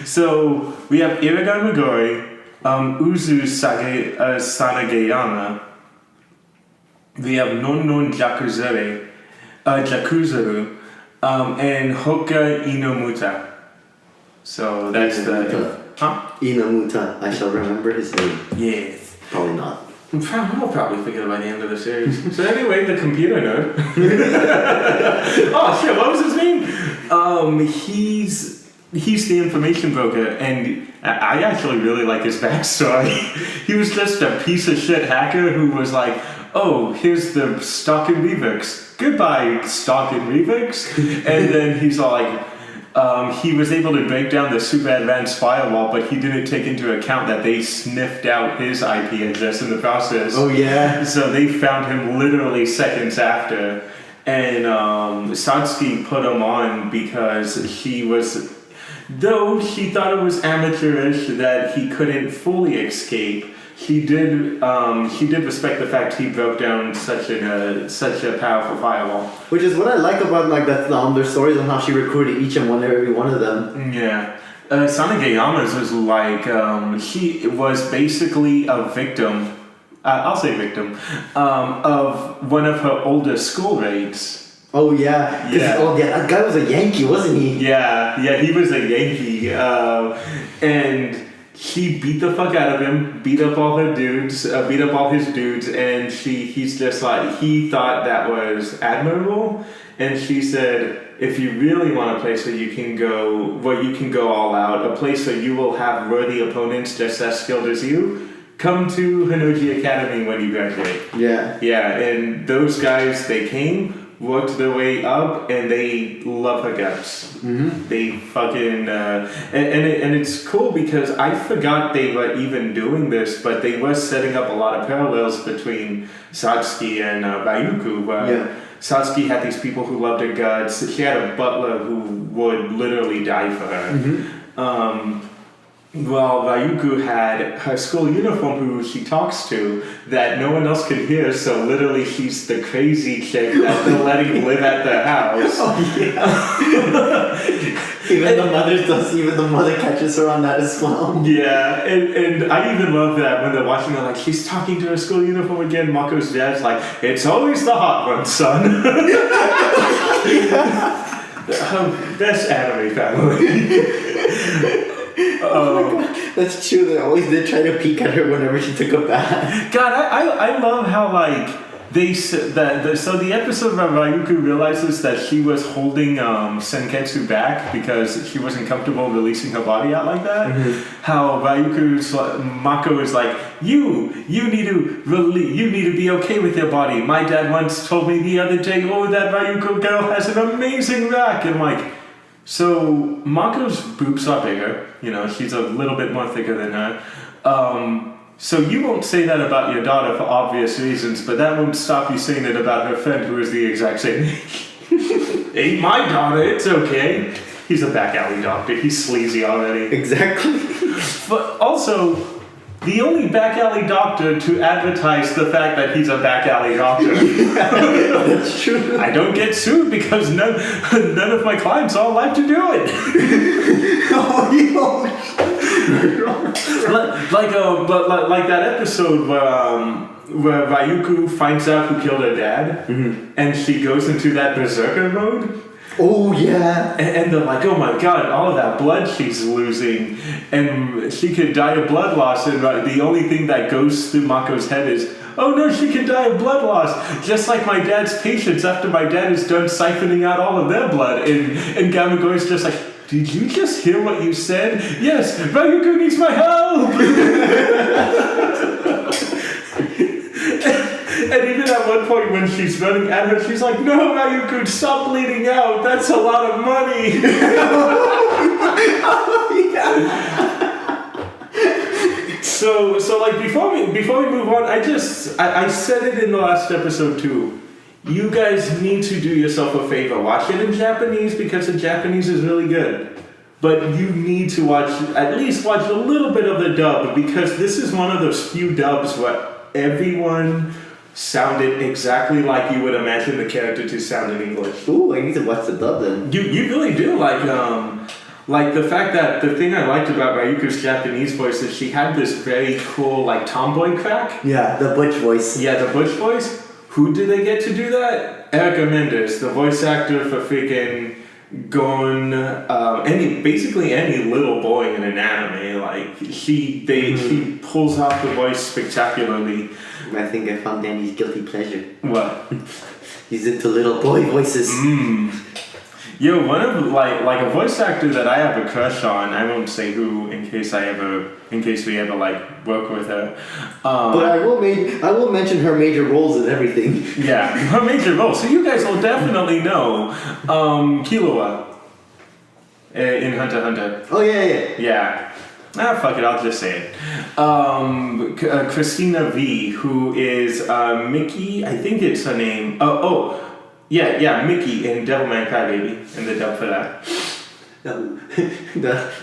So we have Irigan Meguri, Uzu Sanagayama. We have Non Jakuzuru, and Hoka Inomuta. So that's the... Huh? Inomuta. I shall remember his name. Yes. Probably not. I'll probably forget it by the end of the series. So anyway, the computer nerd. Oh shit, what was his name? He's the information broker, and I actually really like his backstory. He was just a piece of shit hacker who was like, oh, here's the stock in Revix. Goodbye, stock in Revix. And then he's like, he was able to break down the super advanced firewall, but he didn't take into account that they sniffed out his IP address in the process. Oh yeah. So they found him literally seconds after. And Satsuki put him on because though she thought it was amateurish that he couldn't fully escape, she did respect the fact he broke down such a powerful firewall. Which is what I like about like that their stories on how she recruited each and every one of them. Yeah. Sanagayama's was like she was basically a victim. I'll say victim of one of her older school raids. Oh yeah. Oh yeah, that guy was a Yankee, wasn't he? Yeah, he was a Yankee, and she beat the fuck out of him, beat up all his dudes, and he's just like, he thought that was admirable, and she said, if you really want a place where you can go all out, a place where you will have worthy opponents just as skilled as you, come to Hinoji Academy when you graduate. Yeah. Yeah, and those guys, they came, worked their way up, and they love her guts. Mm-hmm. They fucking and it's cool because I forgot they were even doing this, but they were setting up a lot of parallels between Satsuki and Ryuko, where Satsuki had these people who loved her guts. She had a butler who would literally die for her. Mm-hmm. Well, Ryuko had her school uniform who she talks to that no one else could hear, so literally she's the crazy chick that they're letting live at their house. Oh yeah. Even the mother catches her on that as well. Yeah, and I even love that when they're watching her, like, she's talking to her school uniform again, Mako's dad's like, it's always the hot one, son. Best anime family. Oh my God. That's true. They always did try to peek at her whenever she took a bath. God, I love how like the episode where Ryuko realizes that she was holding Senketsu back because she wasn't comfortable releasing her body out like that. Mm-hmm. How Mako is like, you need to be okay with your body. My dad once told me the other day, oh, that Ryuko girl has an amazing rack, and like. So Mako's boobs are bigger, she's a little bit more thicker than her. So you won't say that about your daughter for obvious reasons, but that won't stop you saying it about her friend who is the exact same age. Ain't my daughter, it's okay. He's a back alley doctor, he's sleazy already. Exactly. But also, the only back alley doctor to advertise the fact that he's a back alley doctor. That's true. I don't get sued because none of my clients are allowed to do it. like that episode where Ryuko finds out who killed her dad, and she goes into that berserker mode. Oh yeah. And they're like, oh my god, all of that blood she's losing, and she could die of blood loss, and the only thing that goes through Mako's head is, oh no, she could die of blood loss, just like my dad's patients after my dad is done siphoning out all of their blood. And Gamagoy's just like, did you just hear what you said? Yes, Ryuko needs my help! And even at one point when she's running at her, she's like, no, Ryuko, stop bleeding out. That's a lot of money. So like before we move on, I said it in the last episode too. You guys need to do yourself a favor. Watch it in Japanese because the Japanese is really good. But you need to at least watch a little bit of the dub, because this is one of those few dubs where everyone sounded exactly like you would imagine the character to sound in English. Ooh, I need to watch the dub then. You really do, like the fact that the thing I liked about Ryuko's Japanese voice is she had this very cool like tomboy crack. Yeah, the butch voice. Yeah, the butch voice. Who did they get to do that? Erica Mendes, the voice actor for freaking Gon, basically any little boy in an anime. Like she pulls off the voice spectacularly. I think I found Danny's guilty pleasure. What? He's into little boy voices. Yo, one of like a voice actor that I have a crush on. I won't say who in case we ever like work with her. But I will mention her major roles and everything. Yeah, her major roles. So you guys will definitely know Killua in Hunter x Hunter. Oh yeah. Yeah. Fuck it, I'll just say it. Christina V, who is Mickey, I think it's her name. Yeah, Mickey in Devilman Crybaby, in the dub for that.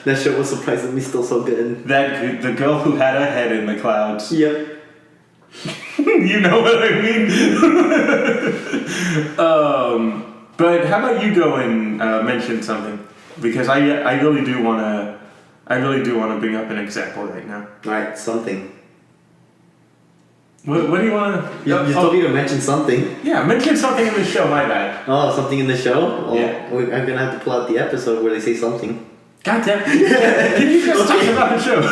That show was surprisingly still so good. The girl who had her head in the clouds. Yep. You know what I mean? But how about you go and mention something? Because I really do want to bring up an example right now. Alright, something. What do you want to... You told me to mention something. Yeah, mention something in the show, my bad. Oh, something in the show? Well, yeah. I'm going to have to pull out the episode where they say something. God damn it. Can you just talk about the show?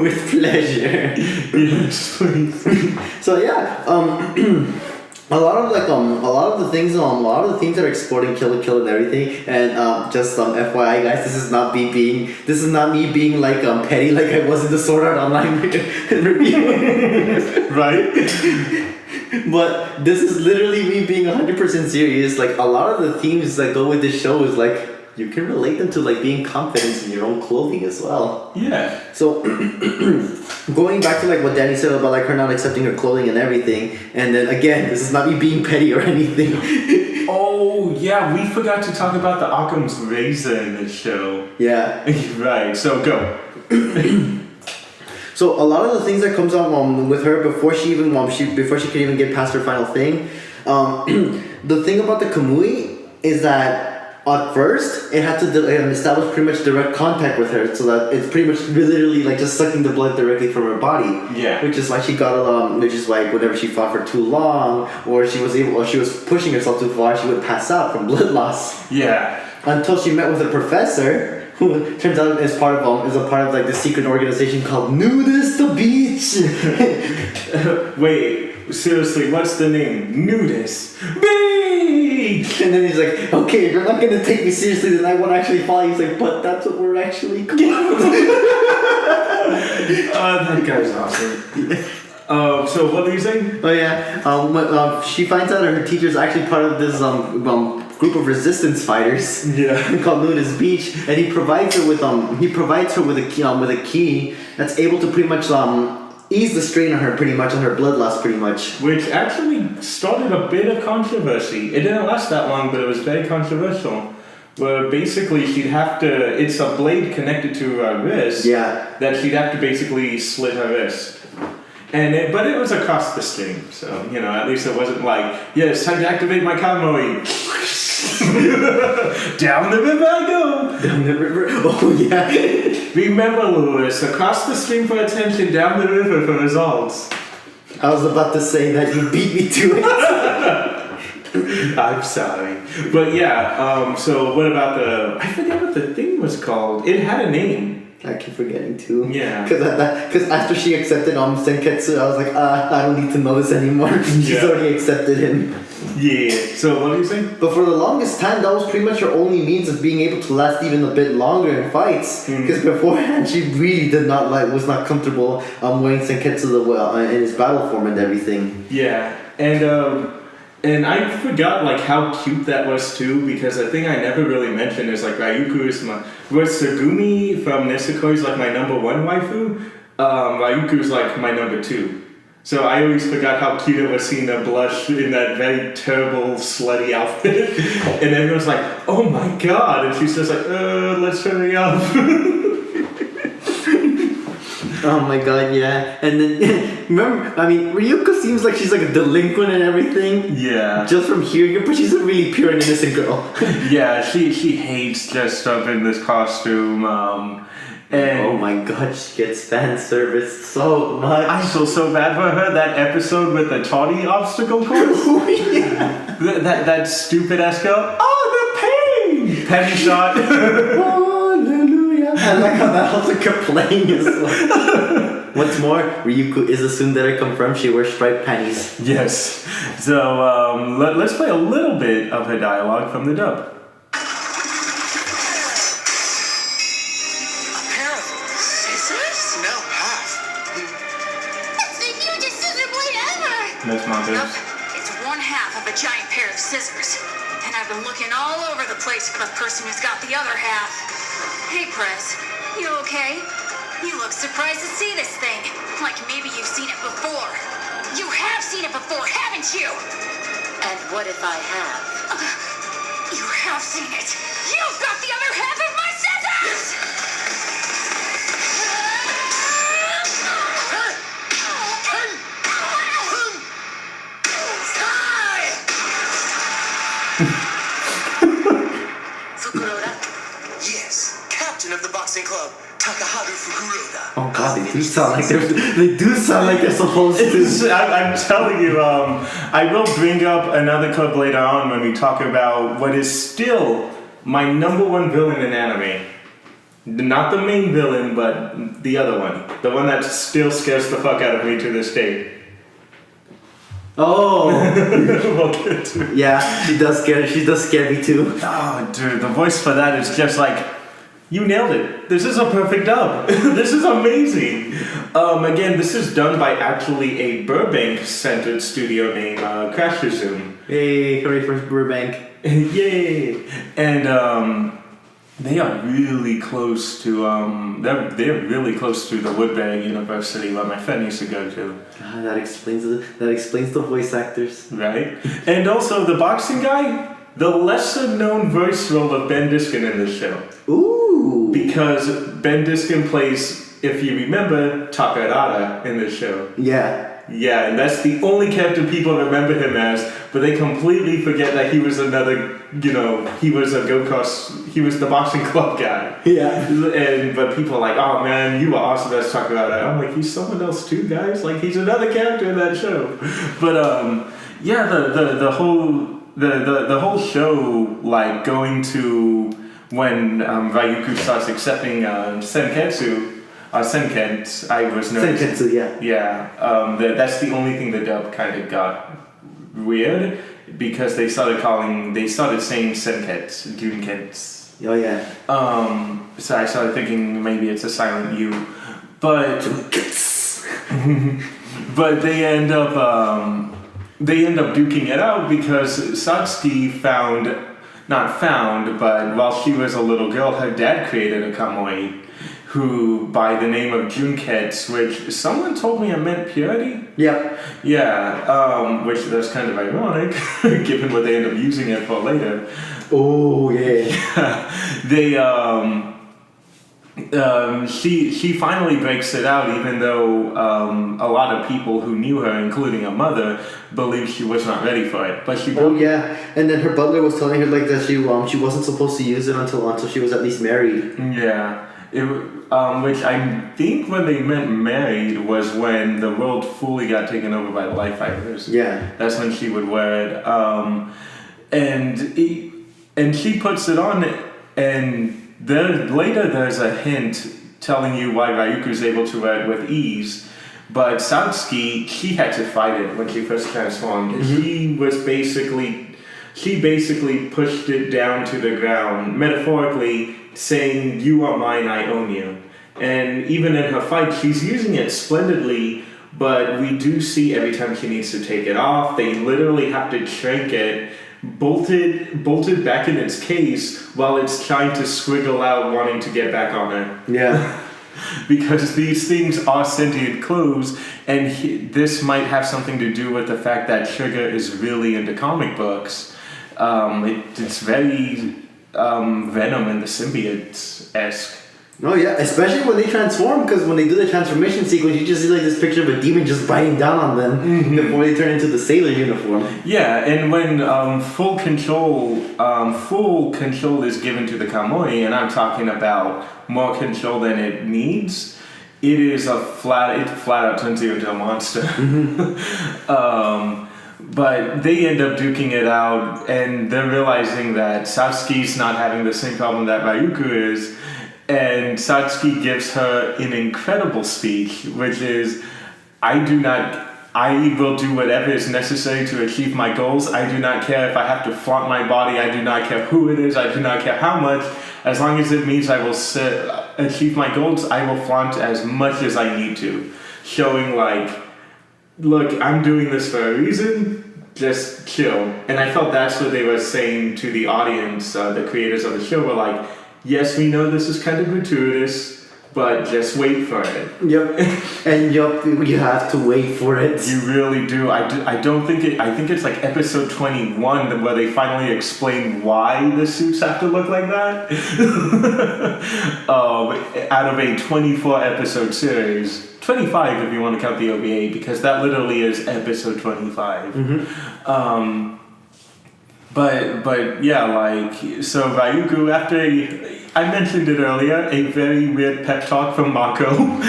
With pleasure. Yes, please. So yeah, a lot of the themes that are exploring Kill la Kill and everything, and just FYI guys, this is not me being like petty like I was in the Sword Art Online review. Right? But this is literally me being 100% serious. Like a lot of the themes that go with this show is like you can relate them to like being confident in your own clothing as well. Yeah. So going back to like what Danny said about like her not accepting her clothing and everything, and then again, this is not me being petty or anything. Oh yeah, we forgot to talk about the Occam's razor in this show. Yeah. Right. So go. So a lot of the things that comes out with her before she can even get past her final thing, the thing about the Kamui is that at first it had to establish pretty much direct contact with her, so that it's pretty much literally like just sucking the blood directly from her body. Yeah. Which is why she got which is why whenever she fought for too long, or she was pushing herself too far, she would pass out from blood loss. Yeah. Until she met with a professor who turns out is a part of like the secret organization called Nudist the Beach. Wait, seriously, what's the name? Nudist Beach. And then he's like, okay, if you're not gonna take me seriously, then I won't actually follow you. He's like, but that's what we're actually called. That guy's awesome. So what were you saying? Oh yeah, she finds out her teacher's actually part of this group of resistance fighters. Yeah. Called Luna's Beach, and he provides her with a key that's able to pretty much ease the strain on her pretty much on her blood loss pretty much. Which actually started a bit of controversy. It didn't last that long, but it was very controversial. Where basically she'd have to, it's a blade connected to her wrist. Yeah. That she'd have to basically slit her wrist. But it was across the stream, so, at least it wasn't like, it's time to activate my Kamui. Down the river I go. Down the river. Oh yeah. Remember, Lewis, across the stream for attention, down the river for results. I was about to say that you beat me to it. I'm sorry. But yeah, so what about I forget what the thing was called. It had a name. I keep forgetting too. Yeah. Because after she accepted Senketsu, I was like, I don't need to know this anymore. She's already accepted him. Yeah. So what do you think? But for the longest time, that was pretty much her only means of being able to last even a bit longer in fights. Because beforehand, she really was not comfortable wearing Senketsu in his battle form and everything. Yeah. And I forgot how cute that was too, because the thing I never really mentioned is Ryuko is Tsugumi from Niseko is my number one waifu. Ryuko's my number two. So I always forgot how cute it was seeing her blush in that very terrible slutty outfit. And everyone's like, oh my god, and she's just let's hurry up. Oh my god, yeah. And then, remember, Ryuko seems like she's a delinquent and everything. Yeah. Just from hearing her, but she's a really pure and innocent girl. Yeah, she hates dressed up in this costume. And oh my god, she gets fan service so much. I feel so bad for her. That episode with the tawny obstacle course. Oh yeah. That stupid ass girl. Oh, the pain! Penny shot. Hallelujah. I like how that also kept playing as well. What's more, Ryuko is a tsundere confirmed. She wears striped panties. Yes. So let's play a little bit of her dialogue from the dub. That's my best. Nope. It's one half of a giant pair of scissors. And I've been looking all over the place for the person who's got the other half. Hey, Prez. You okay? You look surprised to see this thing. Like maybe you've seen it before. You have seen it before, haven't you? And what if I have? You have seen it. You've got the other half of my scissors! Fukuroda? Yes, captain of the boxing club, Takaharu Fukuroda. Oh god, they do sound like they're supposed to. I'm telling you, I will bring up another clip later on when we talk about what is still my number one villain in anime. Not the main villain, but the other one. The one that still scares the fuck out of me to this day. Oh. We'll get to it. Yeah, she does scare me too. Oh, dude, the voice for that is just you nailed it. This is a perfect dub. This is amazing. Again, this is done by actually a Burbank-centered studio named Crash Resume. Hey, hooray for Burbank. Yay! And they are really close to they're really close to the Woodbury University where my friend used to go to. God, that explains the voice actors. Right? And also the boxing guy, the lesser known voice role of Ben Diskin in this show. Ooh. Because Ben Diskin plays, if you remember, Takarada in this show. Yeah. Yeah, and that's the only character people remember him as, but they completely forget that he was another, he was he was the boxing club guy. Yeah. But people are like, oh man, you were awesome as Takarada. I'm like, he's someone else too, guys. He's another character in that show. But yeah, the whole show, going to when Ryuko starts accepting Senketsu. Senket, I was noticing. Senketsu, yeah. Yeah, that's the only thing the dub kind of got weird because they started saying Senkets, Junkets. Oh yeah. So I started thinking maybe it's a silent U, but but they end up duking it out because Satsuki found not found, but while she was a little girl, her dad created a kamui, who, by the name of Junketsu, which someone told me it meant purity. Yeah. Yeah, which that's kind of ironic, given what they end up using it for later. Oh yeah. They she finally breaks it out, even though a lot of people who knew her, including her mother, believed she was not ready for it. But she Oh yeah. And then her butler was telling her like that she wasn't supposed to use it until she was at least married. Yeah. Which I think when they meant married was when the world fully got taken over by the Light Fighters. Yeah. That's when she would wear it. And she puts it on, and later there's a hint telling you why Ryuko's able to wear it with ease. But Satsuki, she had to fight it when she first transformed. Mm-hmm. She basically pushed it down to the ground, metaphorically saying, "You are mine, I own you." And even in her fight, she's using it splendidly, but we do see every time she needs to take it off, they literally have to shrink it, bolted back in its case while it's trying to squiggle out, wanting to get back on her. Yeah. Because these things are sentient clothes, and this might have something to do with the fact that Sugar is really into comic books. It's very Venom and the Symbiotes-esque. Oh yeah, especially when they transform, because when they do the transformation sequence, you just see like this picture of a demon just biting down on them before they turn into the sailor uniform. Yeah, and when full control is given to the Kamui, and I'm talking about more control than it needs, it flat out turns you into a monster. But they end up duking it out, and they're realizing that Satsuki's not having the same problem that Ryuko is. And Satsuki gives her an incredible speech, which is, I will do whatever is necessary to achieve my goals. I do not care if I have to flaunt my body. I do not care who it is. I do not care how much. As long as it means I will achieve my goals, I will flaunt as much as I need to. Showing like, look, I'm doing this for a reason. Just chill. And I felt that's what they were saying to the audience, the creators of the show were like, yes, we know this is kind of gratuitous, but just wait for it. Yep. And you have to wait for it. You really do. I think it's like episode 21 where they finally explain why the suits have to look like that. Out of a 24 episode series. 25 if you want to count the OVA, because that literally is episode 25. But yeah, like, so Ryuko, after I mentioned it earlier, a very weird pep talk from Mako,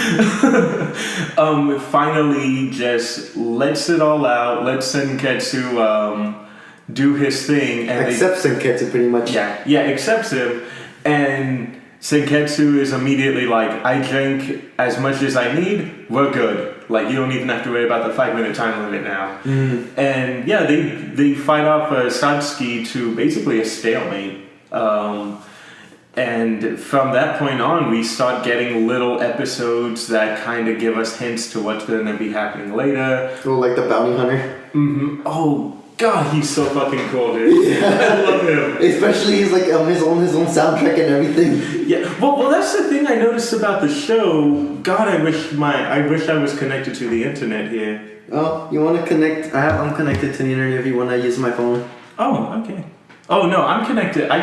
finally just lets it all out, lets Senketsu do his thing. And accepts Senketsu pretty much. Yeah, accepts him. And Senketsu is immediately like, I drink as much as I need, we're good. Like, you don't even have to worry about the 5-minute time limit now. And yeah, they fight off Satsuki to basically a stalemate. And from that point on, we start getting little episodes that kind of give us hints to what's going to be happening later. Oh, like the bounty hunter? Oh, God, he's so fucking cool, dude. Yeah. I love him. Especially he's like his own soundtrack and everything. Yeah. Well, that's the thing I noticed about the show. God, I wish I was connected to the internet here. Oh, you want to connect? I'm connected to the internet if you want to use my phone. Oh, okay. Oh no, I'm connected. I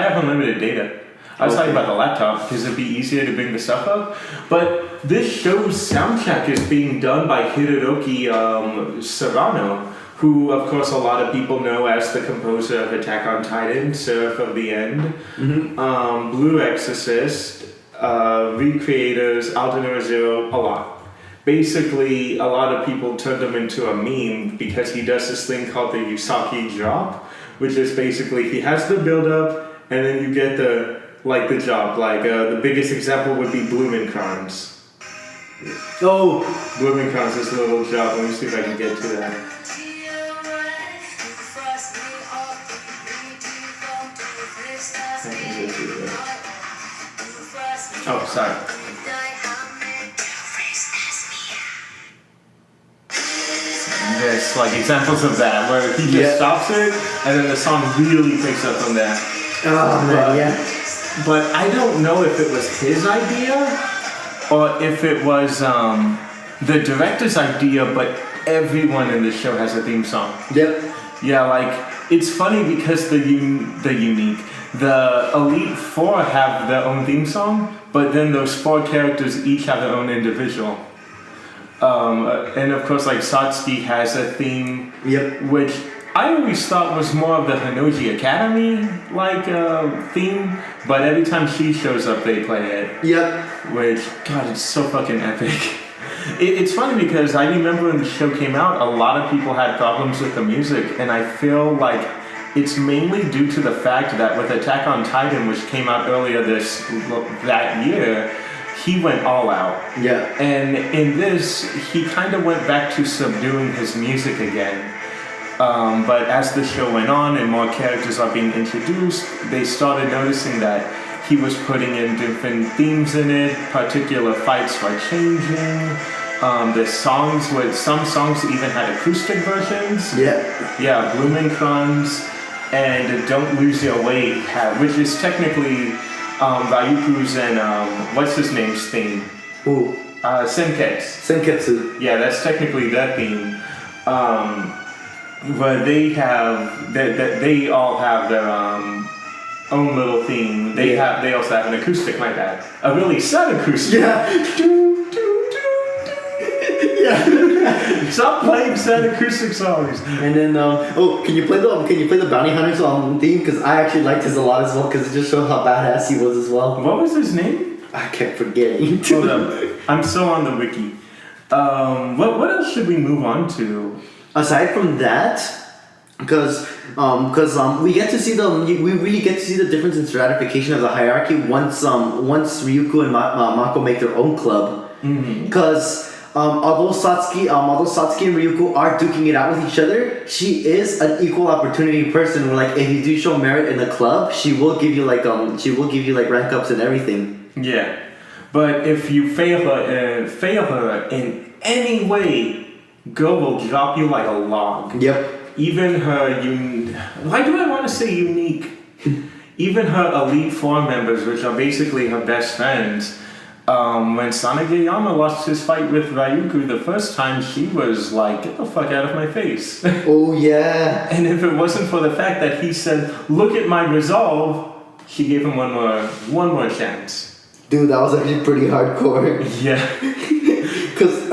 have unlimited data. I was talking about the laptop because it'd be easier to bring the stuff up. But this show's soundtrack is being done by Hiroki Serrano, who, of course, a lot of people know as the composer of Attack on Titan, Seraph of the End, Blue Exorcist, Recreators, Aldenor Zero, a lot. Basically, a lot of people turned him into a meme because he does this thing called the Yusaki drop, which is basically he has the build-up, and then you get the drop. Like, the biggest example would be Blumenkranz. Oh! Blumenkranz is a little drop. Let me see if I can get to that. Oh, sorry. This like examples of that, where he just stops it and then the song really picks up from there. Oh man, yeah. But I don't know if it was his idea or if it was the director's idea, but everyone in the show has a theme song. Yep. Yeah, like, it's funny because the Elite Four have their own theme song, but then those 4 characters each have their own individual. And of course, like, Satsuki has a theme, which I always thought was more of the Hanoji Academy, like, theme, but every time she shows up, they play it. Yep. Which, God, it's so fucking epic. It's funny because I remember when the show came out, a lot of people had problems with the music, and I feel like it's mainly due to the fact that with Attack on Titan, which came out earlier that year, he went all out. Yeah. And in this, he kind of went back to subduing his music again. But as the show went on and more characters are being introduced, they started noticing that he was putting in different themes in it, particular fights were changing. The songs some songs even had acoustic versions. Yeah. Yeah, Blumenkranz and Don't Lose Your Way, which is technically Ryuku's and what's his name's theme? Ooh. Senketsu. Yeah, that's technically their theme. But they all have their own little theme. They also have an acoustic like that. A really sad acoustic. Yeah. Yeah. Stop playing sad acoustic songs. And then, can you play the Bounty Hunters theme? Because I actually liked his a lot as well. Because it just showed how badass he was as well. What was his name? I kept forgetting. Hold up. I'm still on the wiki. What else should we move on to? Aside from that, because we get to see we really get to see the difference in stratification of the hierarchy once Ryuko and Mako make their own club. Because although Satsuki and Ryuko are duking it out with each other, she is an equal opportunity person. Where like if you do show merit in the club, she will give you like rank ups and everything. Yeah, but if you fail her in any way, girl will drop you like a log. Yep. Even her why do I want to say unique? Even her Elite Four members, which are basically her best friends. When Sanageyama lost his fight with Ryuku the first time, she was like, "Get the fuck out of my face." Oh yeah. And if it wasn't for the fact that he said, "Look at my resolve," she gave him one more chance. Dude, that was actually pretty hardcore. Yeah. Cause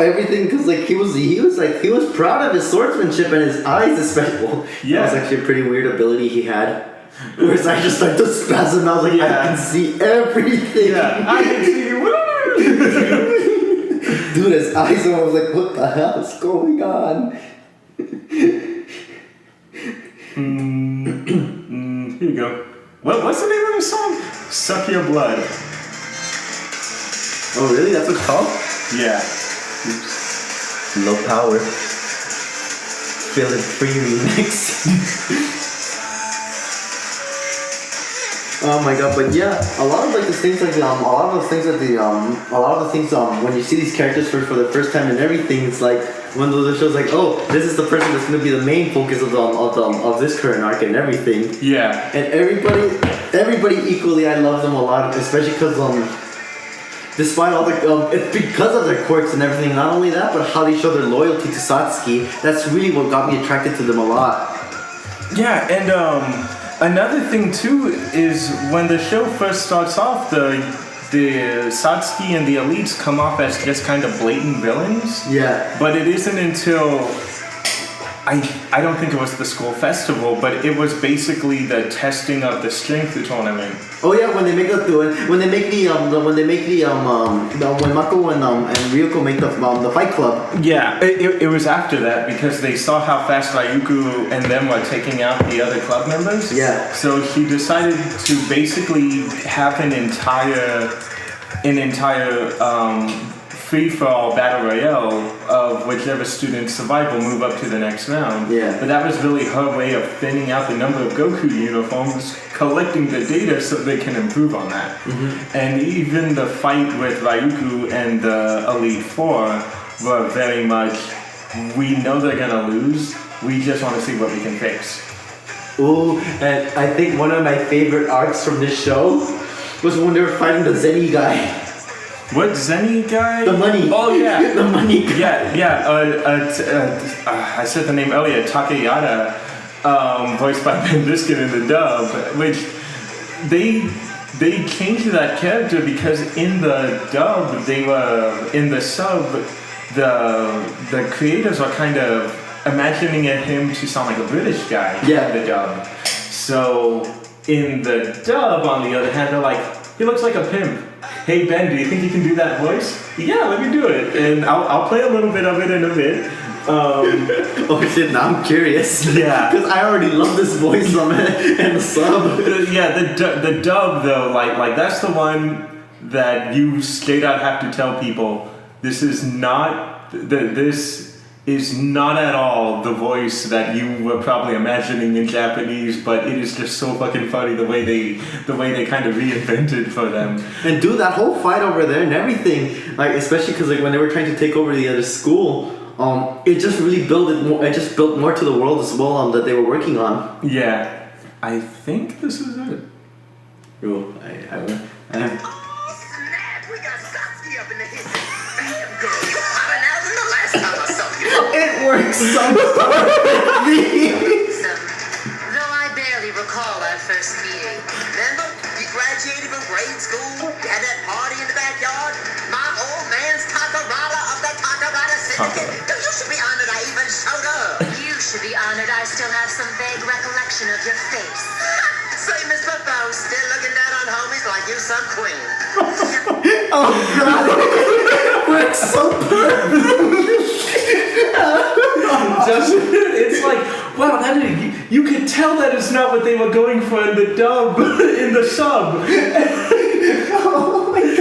he was proud of his swordsmanship and his eyes especially. Yeah. That was actually a pretty weird ability he had. Whereas I just started to spasm. I was like, I can see everything. Yeah, I can see you. Dude, his eyes, I was like, what the hell is going on? Here you go. What's the name of the song? Suck Your Blood. Oh, really? That's what it's called? Yeah. Oops. Low power. Feel it free remix. Oh my god, but yeah, a lot of like the things like when you see these characters for the first time and everything, it's like one of those shows like, oh, this is the person that's gonna be the main focus of this current arc and everything. Yeah. And everybody equally, I love them a lot, especially because despite all the it's because of their quirks and everything. Not only that, but how they show their loyalty to Satsuki. That's really what got me attracted to them a lot. Yeah, and another thing too is when the show first starts off, the Satsuki and the elites come off as just kind of blatant villains. Yeah. But it isn't until I don't think it was the school festival, but it was basically the testing of the strength tournament. Oh yeah, when Mako and Ryuko make the Fight Club. Yeah, it was after that because they saw how fast Ryuku and them were taking out the other club members. Yeah. So she decided to basically have an entire free-for-all battle royale of whichever student survive will move up to the next round. Yeah. But that was really her way of thinning out the number of Goku uniforms, collecting the data so they can improve on that. Mm-hmm. And even the fight with Ryuku and the Elite Four were very much we know they're gonna lose. We just want to see what we can fix. Ooh, and I think one of my favorite arcs from this show was when they were fighting the Zenny guy. What Zenny guy? The money. Oh yeah, The money guy. I said the name earlier. Takayada, voiced by Ben Diskin in the dub, which they changed that character because in the dub in the sub the creators are kind of imagining him to sound like a British guy in the dub. So in the dub, on the other hand, they're like, he looks like a pimp. Hey Ben, do you think you can do that voice? Yeah, let me do it, and I'll play a little bit of it in a bit. Oh shit! Now I'm curious. Yeah, because I already love this voice from it and the sub. The dub though, like that's the one that you straight out have to tell people this is not at all the voice that you were probably imagining in Japanese, but it is just so fucking funny the way they kind of reinvented for them. And dude, that whole fight over there and everything, like especially because like when they were trying to take over the other school, it just really built it more. It just built more to the world as well that they were working on. Yeah, I think this is it. Ooh, Oh, snap! We got Satsuki up in the hit. Damn, girl, you hotter now than the last time I saw you. It works so perfectly. Though I barely recall our first meeting. Remember, we graduated from grade school, had that party in the backyard. My old man's Takarada of the Takarada Syndicate. You should be honored I even showed up. You should be honored I still have some vague recollection of your face. Same as Bobo, still looking down on homies like you some queen. Oh god, it works so perfect. It's like, wow, you could tell that it's not what they were going for in the dub, in the sub. Oh my god,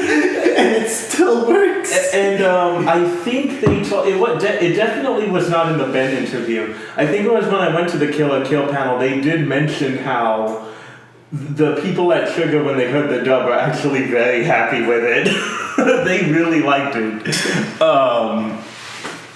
and it still works. And I think they told it definitely was not in the Ben interview. I think it was when I went to the Kill or Kill panel. They did mention how the people at Trigger, when they heard the dub, are actually very happy with it. They really liked it.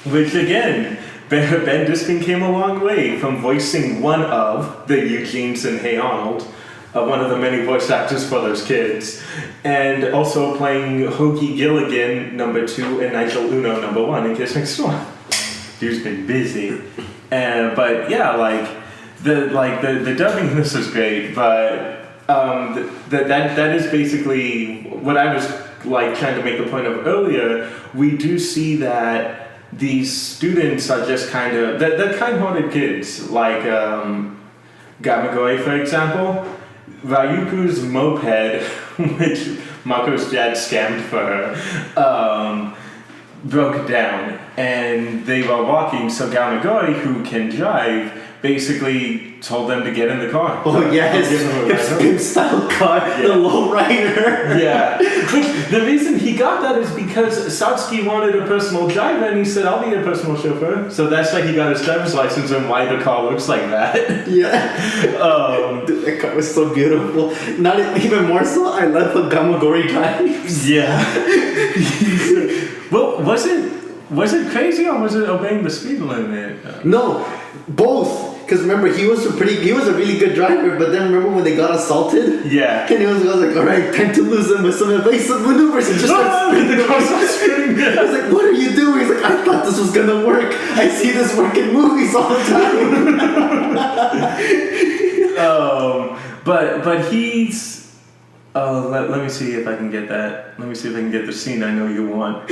Which again, Ben Diskin came a long way from voicing one of the Eugenes in Hey Arnold, one of the many voice actors for those kids, and also playing Hoagie Gilligan #2 and Nigel Uno #1 in Kiss Next Door. Dude's been busy, but yeah, the dubbing in this is great, but that is basically what I was trying to make the point of earlier. We do see that these students are just they're kind-hearted kids, like Gamagori, for example. Ryuku's moped, which Mako's dad scammed for her, broke down, and they were walking, so Gamagori, who can drive, basically told them to get in the car. Oh yes, his pimp style car, the lowrider. Yeah. The reason he got that is because Satsuki wanted a personal driver, and he said, "I'll be your personal chauffeur." So that's why he got his driver's license and why the car looks like that. Yeah. Dude, that car was so beautiful. Not even more so, I love how Gamagori drives. Yeah. Well, was it crazy or was it obeying the speed limit? No, both. Because remember, he was a really good driver, but then remember when they got assaulted? Yeah. And he was like, alright, time to lose them with some evasive maneuvers and just starts spinning. The car starts spinning. I was like, what are you doing? He's like, I thought this was gonna work. I see this work in movies all the time. But he's... let me see if I can get that. Let me see if I can get the scene I know you want.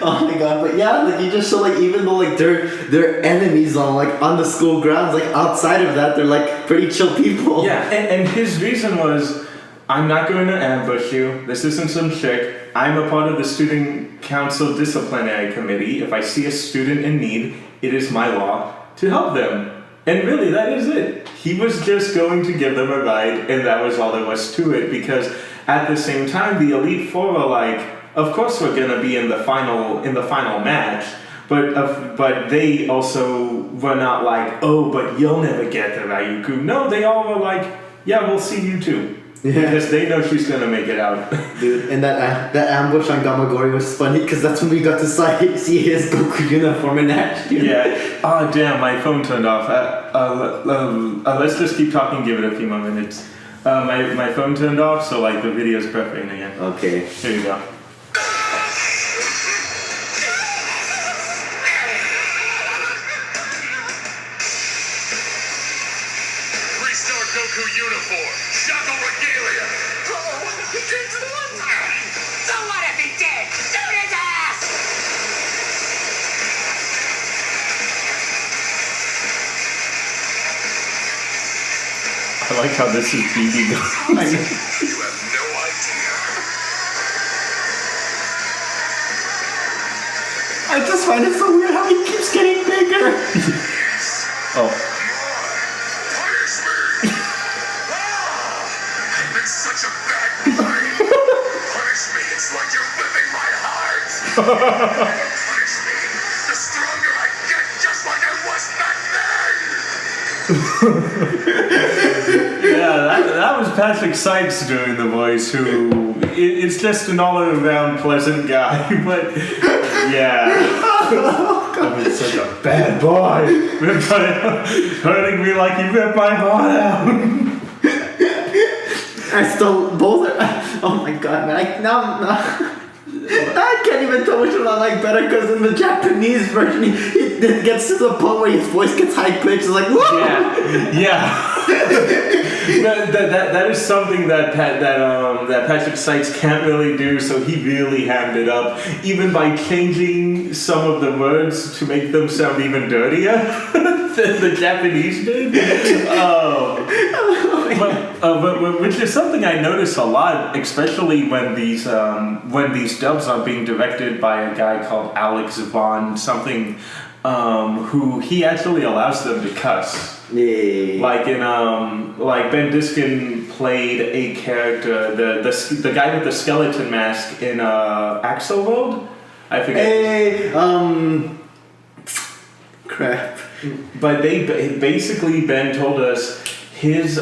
Oh my god, but yeah, you just show even though they're enemies on the school grounds, outside of that they're pretty chill people. Yeah, and his reason was, I'm not going to ambush you. This isn't some trick. I'm a part of the student council disciplinary committee. If I see a student in need, it is my law to help them. And really, that is it. He was just going to give them a ride, and that was all there was to it, because at the same time, the Elite Four are of course we're gonna be in the final match, but they also were not oh, but you'll never get the Ryuku. No, they all were yeah, we'll see you too. Because they know she's gonna make it out. Dude, and that ambush on Gamagori was funny because that's when we got to see his Goku uniform in action. Yeah. Oh damn, my phone turned off. Let's just keep talking. Give it a few more minutes. My phone turned off, so like the video's buffering again. Okay. Here you go. Restore Goku uniform. Shackle regalia. Oh, he did it one time. So what if he did? Shoot his ass! I like how this is BB going. You have no idea. I just find it so weird how he keeps getting bigger. Oh. Punish me! I've been such a bad boy. Punish me. It's like you're whipping my heart. Punish me. The stronger I get, just like I was back then. Yeah, that was Patrick Sykes doing the voice, who it's just an all-around pleasant guy, but yeah. I've been such a bad boy. Hurting me like you ripped my heart out. I still both are. Oh my god, man! I can't even tell which one I like better because in the Japanese version, it gets to the point where his voice gets high pitched. It's like whoa. Yeah. that is something that Patrick Sykes can't really do, so he really hammed it up, even by changing some of the words to make them sound even dirtier than the Japanese did. But which is something I notice a lot, especially when these dubs are being directed by a guy called Alex Vaughn something. Who he actually allows them to cuss. Yeah. Like in like Ben Diskin played a character, the guy with the skeleton mask in Axel World. I forget. Hey, crap. But they basically Ben told us his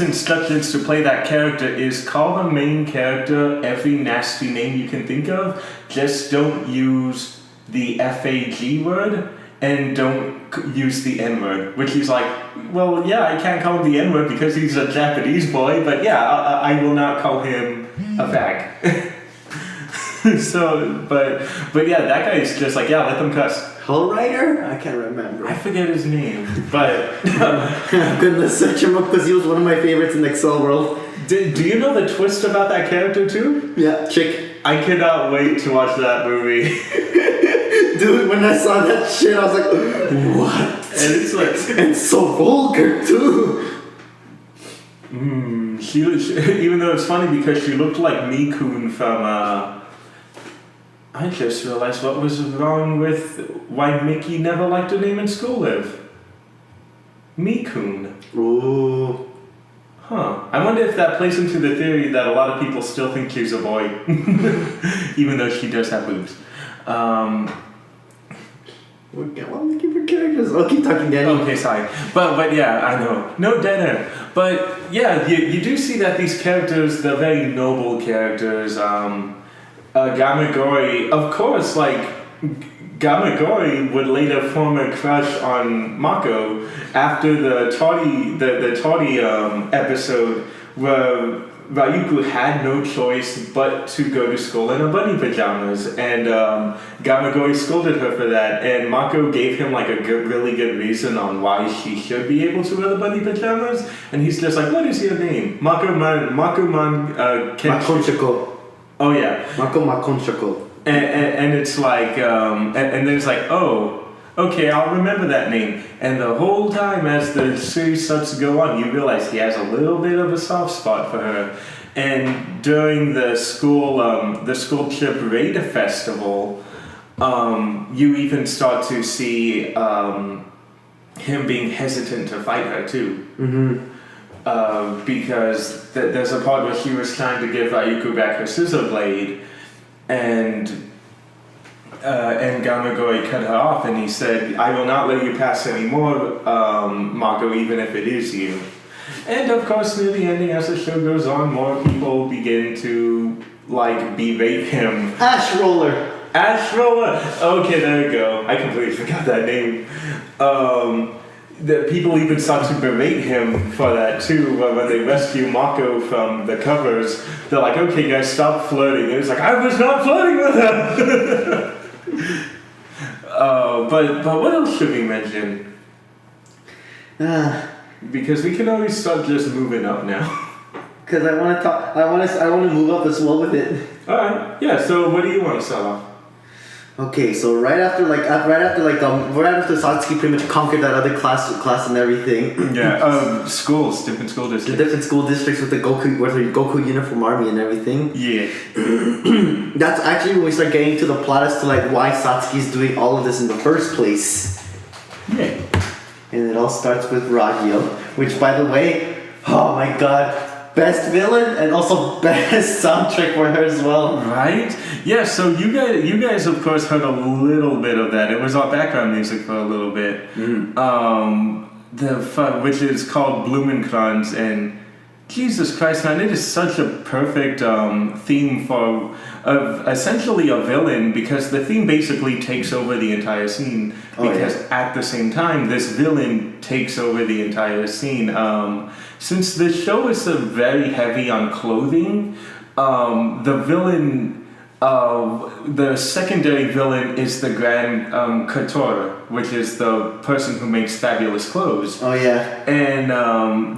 instructions to play that character is call the main character every nasty name you can think of. Just don't use the FAG word and don't use the N word, which he's like, well, yeah, I can't call him the N word because he's a Japanese boy, but yeah, I will not call him a fag. So, but yeah, that guy is just like, yeah, let them cuss. Hellrider? I can't remember. I forget his name, but I'm gonna search him up because he was one of my favorites in Excel World. do you know the twist about that character too? Yeah, chick. I cannot wait to watch that movie. Dude, when I saw that shit, I was like, what? And it's like, And so vulgar, too. she even though it's funny because she looked like Mikun from, I just realized what was wrong with why Mickey never liked her name in School Live. Mikun. Ooh. Huh. I wonder if that plays into the theory that a lot of people still think she's a boy. Even though she does have boobs. Okay, well, I'm looking for characters. I'll keep talking, Danny. Okay, sorry. But yeah, I know. No dead air. But yeah, you do see that these characters, they're very noble characters. Gamagori, of course, like, Gamagori would later form a crush on Mako after the Toddy episode where Ryuko had no choice but to go to school in her bunny pajamas, and Gamagori scolded her for that, and Mako gave him like a really good reason on why she should be able to wear the bunny pajamas, and he's just like, what is your name? Makonchako. Oh yeah. Mako Makonchako. And it's like, and then it's like, oh, okay, I'll remember that name. And the whole time as the series starts to go on, you realize he has a little bit of a soft spot for her. And during the school trip raid festival, you even start to see him being hesitant to fight her too. Mm-hmm. Because there's a part where she was trying to give Ryuko back her scissor blade, and Gamagori cut her off, and he said, I will not let you pass anymore, Mako, even if it is you. And of course, near the ending, as the show goes on, more people begin to like berate him. Ash Roller. Ash Roller. Okay, there we go. I completely forgot that name. The people even start to berate him for that too. When they rescue Mako from the covers, they're like, "Okay, guys, stop flirting." And it's like, "I was not flirting with him." But what else should we mention? Because we can always start just moving up now. Because I want to talk. I want to move up as well with it. All right. Yeah. So what do you want to start off? Okay, so right after Satsuki pretty much conquered that other class and everything. Yeah. Schools, different school The districts. different school districts with the Goku uniform army and everything. Yeah. That's actually when we start getting to the plot as to like why Satsuki's doing all of this in the first place. Yeah. And it all starts with Ragyo, which by the way, oh my god, best villain and also best soundtrack for her as well. Right? Yeah, so you guys of course heard a little bit of that. It was our background music for a little bit. Which is called Blumenkranz, and Jesus Christ, man, it is such a perfect theme for essentially a villain, because the theme basically takes over the entire scene. Because at the same time, this villain takes over the entire scene. Since the show is very heavy on clothing, the villain, the secondary villain is the Grand Couture, which is the person who makes fabulous clothes. Oh yeah. And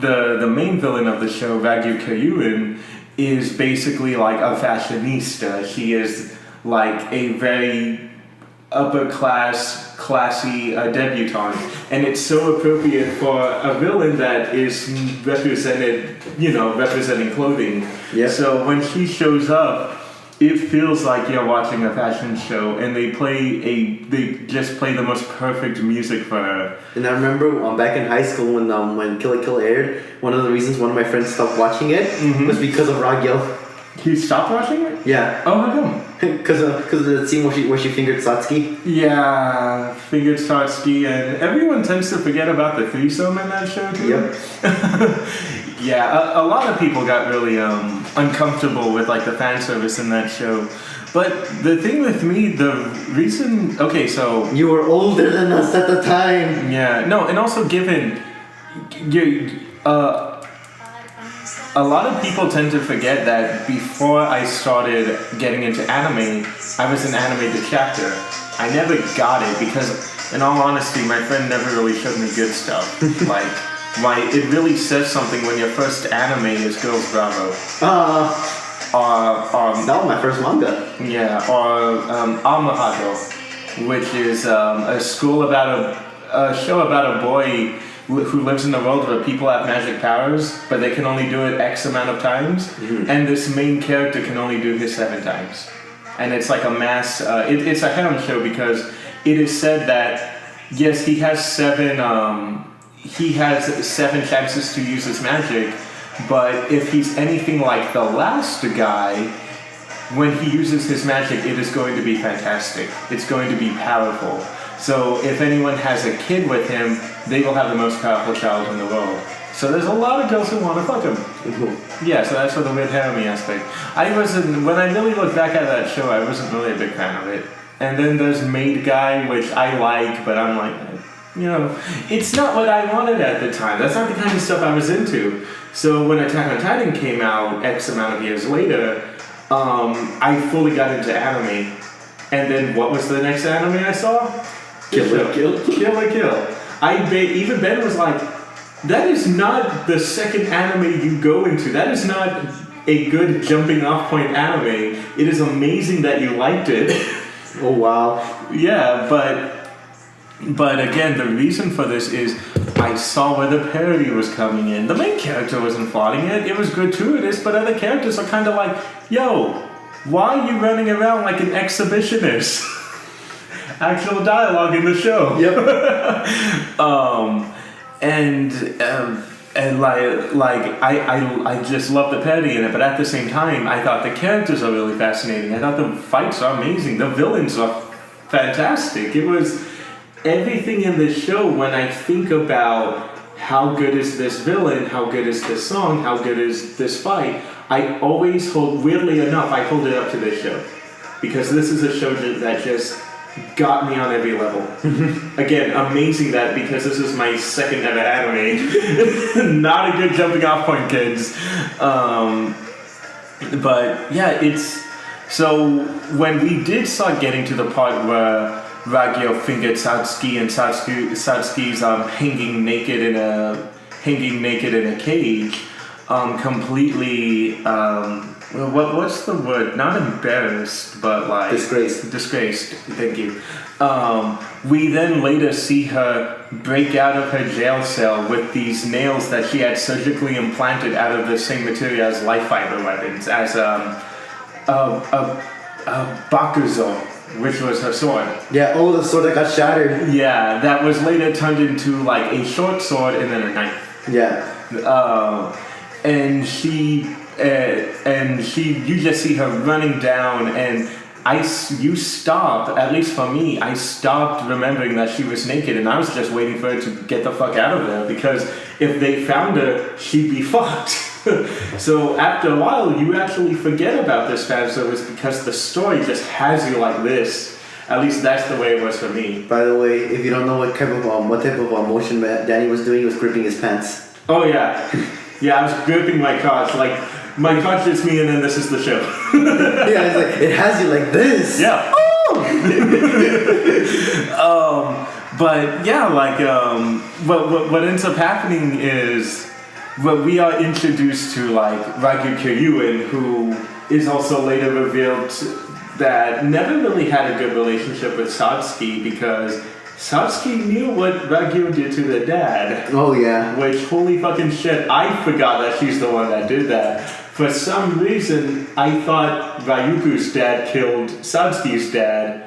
the main villain of the show, Ragyu Kyuin, is basically like a fashionista. She is like a very upper class, classy debutante, and it's so appropriate for a villain that is representing clothing. Yeah. So when she shows up, it feels like you're watching a fashion show, and they just play the most perfect music for her. And I remember back in high school when Kill la Kill aired, one of the reasons one of my friends stopped watching it was because of Ragyo. You stopped watching it? Yeah. Oh, how come? Because of the scene where she fingered Satsuki. Yeah, fingered Satsuki, and everyone tends to forget about the threesome in that show too. Yep. Yeah, a lot of people got really uncomfortable with like the fan service in that show. But the thing with me, the reason, okay, so You were older than us at the time. yeah, no, and also given a lot of people tend to forget that before I started getting into anime, I was an anime detractor. I never got it because, in all honesty, my friend never really showed me good stuff. It really says something when your first anime is Girls Bravo. That was my first manga. Yeah, or Amahado, which is a show about a boy who lives in a world where people have magic powers, but they can only do it X amount of times, and this main character can only do his 7 times. And it's like a mass, it's a harem show because it is said that, yes, he has 7 chances to use his magic, but if he's anything like the last guy, when he uses his magic, it is going to be fantastic. It's going to be powerful. So if anyone has a kid with him, they will have the most powerful child in the world. So there's a lot of girls who want to fuck him. Yeah, so that's for the weird harem aspect. When I really look back at that show, I wasn't really a big fan of it. And then there's Maid Guy, which I like, but I'm like, it's not what I wanted at the time. That's not the kind of stuff I was into. So when Attack on Titan came out X amount of years later, I fully got into anime. And then what was the next anime I saw? Kill la Kill. Kill la Kill. Even Ben was like, that is not the second anime you go into. That is not a good jumping off point anime. It is amazing that you liked it. Oh wow. Yeah, but again, the reason for this is I saw where the parody was coming in. The main character wasn't plotting it. It was gratuitous, but other characters are kind of like, yo, why are you running around like an exhibitionist? Actual dialogue in the show. Yep. I just love the parody in it, but at the same time, I thought the characters are really fascinating. I thought the fights are amazing. The villains are fantastic. It was everything in the show. When I think about how good is this villain, how good is this song, how good is this fight, I always hold, weirdly enough, I hold it up to this show. Because this is a show that just got me on every level. Again, amazing that because this is my second ever anime. Not a good jumping off point, kids. But yeah, it's... So when we did start getting to the part where Ragyo fingered Satsuki and Satsuki's hanging naked in a cage, completely what's the word? Not embarrassed, but like Disgraced. Disgraced. Thank you. We then later see her break out of her jail cell with these nails that she had surgically implanted out of the same material as life fiber weapons, as a bakuzo, which was her sword. Yeah, the sword that got shattered. Yeah, that was later turned into like a short sword and then a knife. Yeah. And you just see her running down, and you stop, at least for me, I stopped remembering that she was naked, and I was just waiting for her to get the fuck out of there, because if they found her, she'd be fucked. So after a while, you actually forget about this fan service because the story just has you like this. At least that's the way it was for me. By the way, if you don't know what type of motion Danny was doing, he was gripping his pants. Oh yeah. Yeah, I was gripping my crotch, like, my crotch is me and then this is the show. Yeah, it's like, it has you like this. Yeah. But yeah, like, what ends up happening is, we are introduced to, like, Ragyu Kiryuin, who is also later revealed that never really had a good relationship with Satsuki, because Satsuki knew what Ragyu did to the dad. Oh yeah. Which, holy fucking shit, I forgot that she's the one that did that. For some reason, I thought Ryuku's dad killed Satsuki's dad.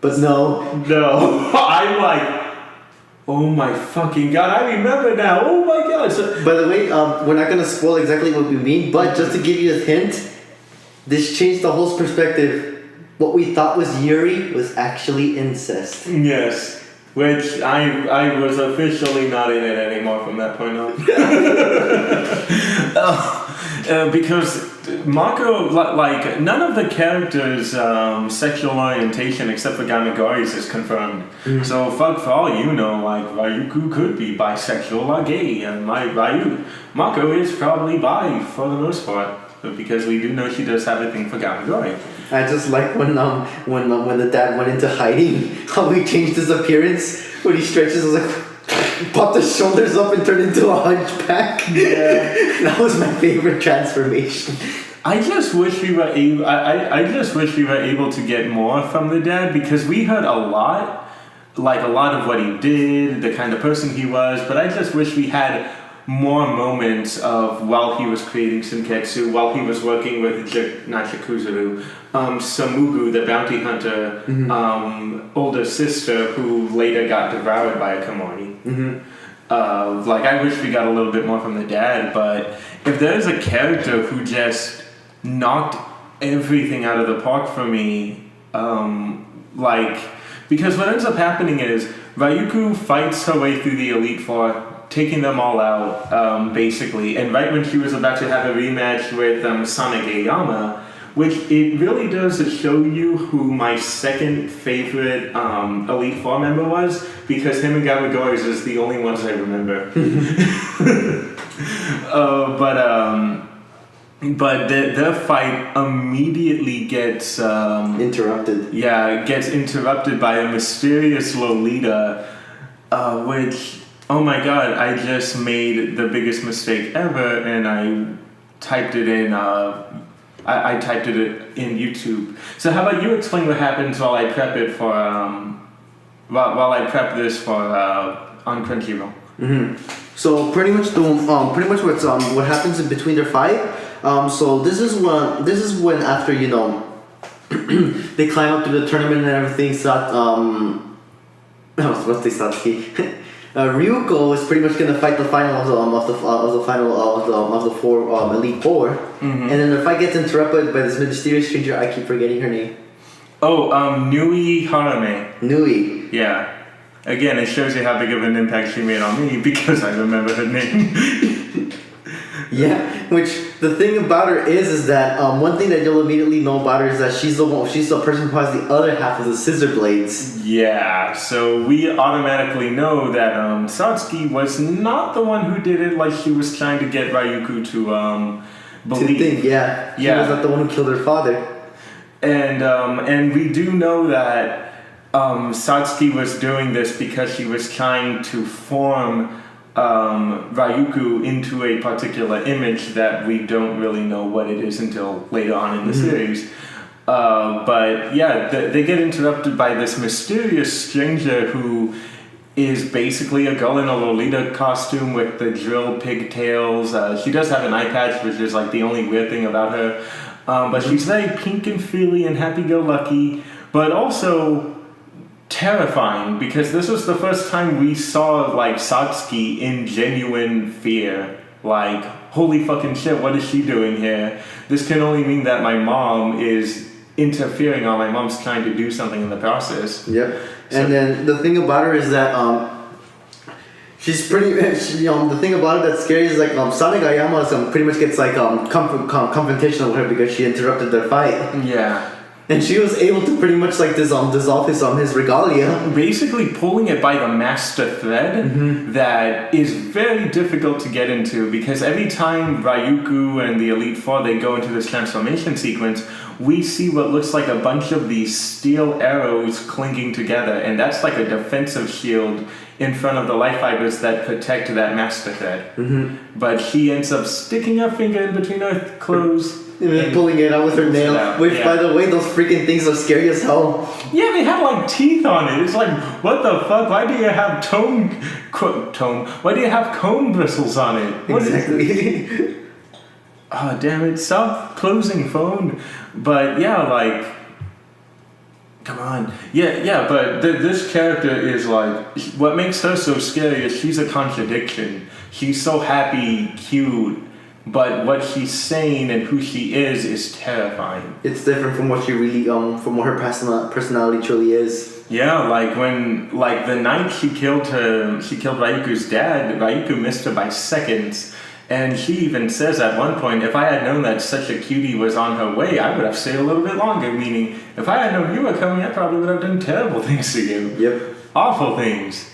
But no. No. I'm like, oh my fucking god, I remember now. Oh my god. So, By the way, we're not gonna spoil exactly what we mean, but just to give you a hint, this changed the whole perspective. What we thought was Yuri was actually incest. yes. Which I was officially not in it anymore from that point on. Because Mako, like, none of the characters' sexual orientation except for Gamagori's is confirmed. So fuck for all you know, like, Ryuku could be bisexual or gay, and Mako is probably bi for the most part. Because we do know she does have a thing for Gamagori. I just like when the dad went into hiding, how he changed his appearance. When he stretches, was like popped his shoulders up and turned into a hunchback. Yeah. That was my favorite transformation. I just wish we were able. I just wish we were able to get more from the dad, because we heard a lot of what he did, the kind of person he was. But I just wish we had more moments of while he was creating Shinketsu, while he was working with Samugu, the bounty hunter, older sister who later got devoured by a Komori. Like, I wish we got a little bit more from the dad, but if there's a character who just knocked everything out of the park for me, because what ends up happening is Ryuku fights her way through the Elite Four, taking them all out, basically. And right when she was about to have a rematch with Sonic Aoyama, which it really does show you who my second favorite Elite Four member was, because him and Gamagori's is the only ones I remember. But their fight immediately gets Interrupted. Yeah, gets interrupted by a mysterious Lolita, which, oh my god, I just made the biggest mistake ever, and I typed it in. I typed it in YouTube. So how about you explain what happens while I prep it for while I prep this for on Crunchyroll. So pretty much what happens in between their fight. So this is when after they climb up to the tournament and everything. Satsuki. Ryuko is pretty much gonna fight the final of the four Elite Four, and then the fight gets interrupted by this mysterious stranger. I keep forgetting her name. Oh, Nui Harame. Nui. Yeah. Again, it shows you how big of an impact she made on me because I remember her name. Yeah, which the thing about her is that one thing that you'll immediately know about her is that she's the person who has the other half of the scissor blades. Yeah, so we automatically know that Satsuki was not the one who did it, like she was trying to get Ryuko to believe. To think, yeah. She was not the one who killed her father. And we do know that Satsuki was doing this because she was trying to form Ryuko into a particular image that we don't really know what it is until later on in the series. But yeah, they get interrupted by this mysterious stranger who is basically a girl in a Lolita costume with the drill pigtails. She does have an eye patch, which is like the only weird thing about her. But she's very pink and feely and happy-go-lucky, but also terrifying because this was the first time we saw like Satsuki in genuine fear. Like, holy fucking shit, what is she doing here? This can only mean that my mom is interfering or my mom's trying to do something in the process. Yep. And then the thing about her is that she's pretty. The thing about her that's scary is like Sonic Ayama pretty much gets like confrontational with her because she interrupted their fight. Yeah. And she was able to pretty much like dissolve his regalia. Basically pulling it by the master thread that is very difficult to get into because every time Ryuko and the Elite Four they go into this transformation sequence, we see what looks like a bunch of these steel arrows clinking together, and that's like a defensive shield in front of the life fibers that protect that master thread. But she ends up sticking her finger in between her clothes. And then pulling it out with her nail, which by the way, those freaking things are scary as hell. Yeah, they have like teeth on it. It's like, what the fuck? Why do you have why do you have cone bristles on it? What Exactly. Oh, damn it, stop closing phone. But yeah, like, come on. Yeah, but this character is like, what makes her so scary is she's a contradiction. She's so happy, cute, but what she's saying and who she is terrifying. It's different from what she really, from what her personality truly is. Yeah, like the night she killed Ryuko's dad, Ryuko missed her by seconds. And she even says at one point, if I had known that such a cutie was on her way, I would have stayed a little bit longer. Meaning, if I had known you were coming, I probably would have done terrible things to you. Yep. Awful things.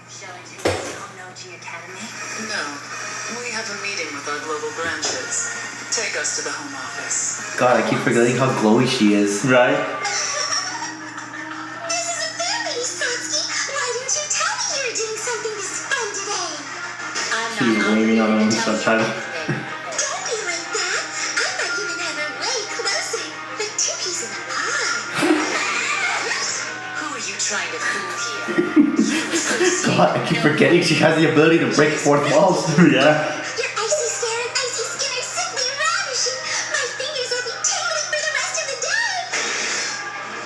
Shall I take you to Onoji Academy? No. We have a meeting with our global branches. Take us to the home office. God, I keep forgetting how glowy she is. Right? This is a family, Satsuki. Why didn't you tell me you were doing something this fun today? I'm She's leaning on her own subtitle. Don't be like that. I thought you and I were way closer. Like two peas in a pod. Who are you trying to fool here? You associate God, I keep forgetting she has the ability to break fourth walls. Yeah. Your icy stare and icy skin are simply ravishing. My fingers will be tingling for the rest of the day.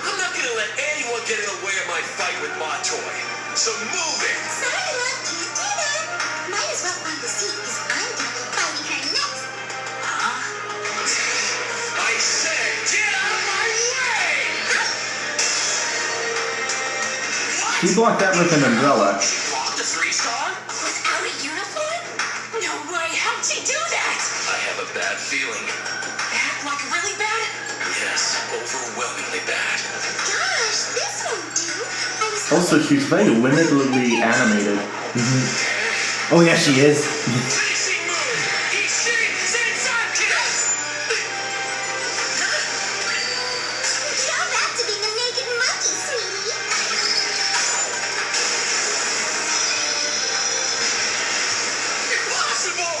I'm not gonna let anyone get in the way of my fight with my toy. So move it! Sorry, love, can't do that. Might as well find the seat because I'm gonna be fighting her next. I said, get out of my way! What? She blocked that with an umbrella. She blocked a 3-star? Without a uniform? No way, how'd she do that? I have a bad feeling. Bad, like really bad? Yes, overwhelmingly bad. Gosh, this won't do. I was Also, she's very limitedly animated. Oh yeah, she is. Finishing move! Ishin Sensaku! You're back to being a naked monkey, sweetie. Impossible!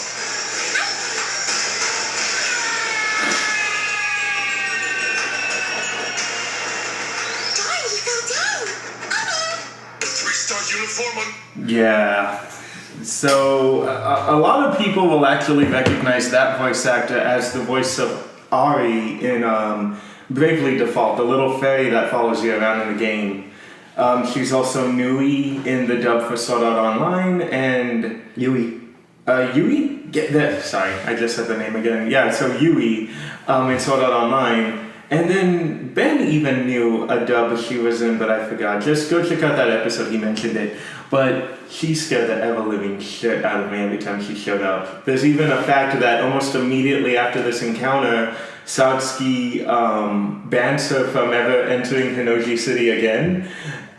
Darn, you fell down. The 3-star uniform on... Yeah. So, a lot of people will actually recognize that voice actor as the voice of Ari in Bravely Default, the little fairy that follows you around in the game. She's also Nui in the dub for Sword Art Online, and Yui. Yui? Sorry, I just said the name again. Yeah, so Yui in Sword Art Online, And then Ben even knew a dub she was in, but I forgot. Just go check out that episode, he mentioned it. But she scared the ever-living shit out of me every time she showed up. There's even a fact that almost immediately after this encounter, Satsuki bans her from ever entering Hinoji City again.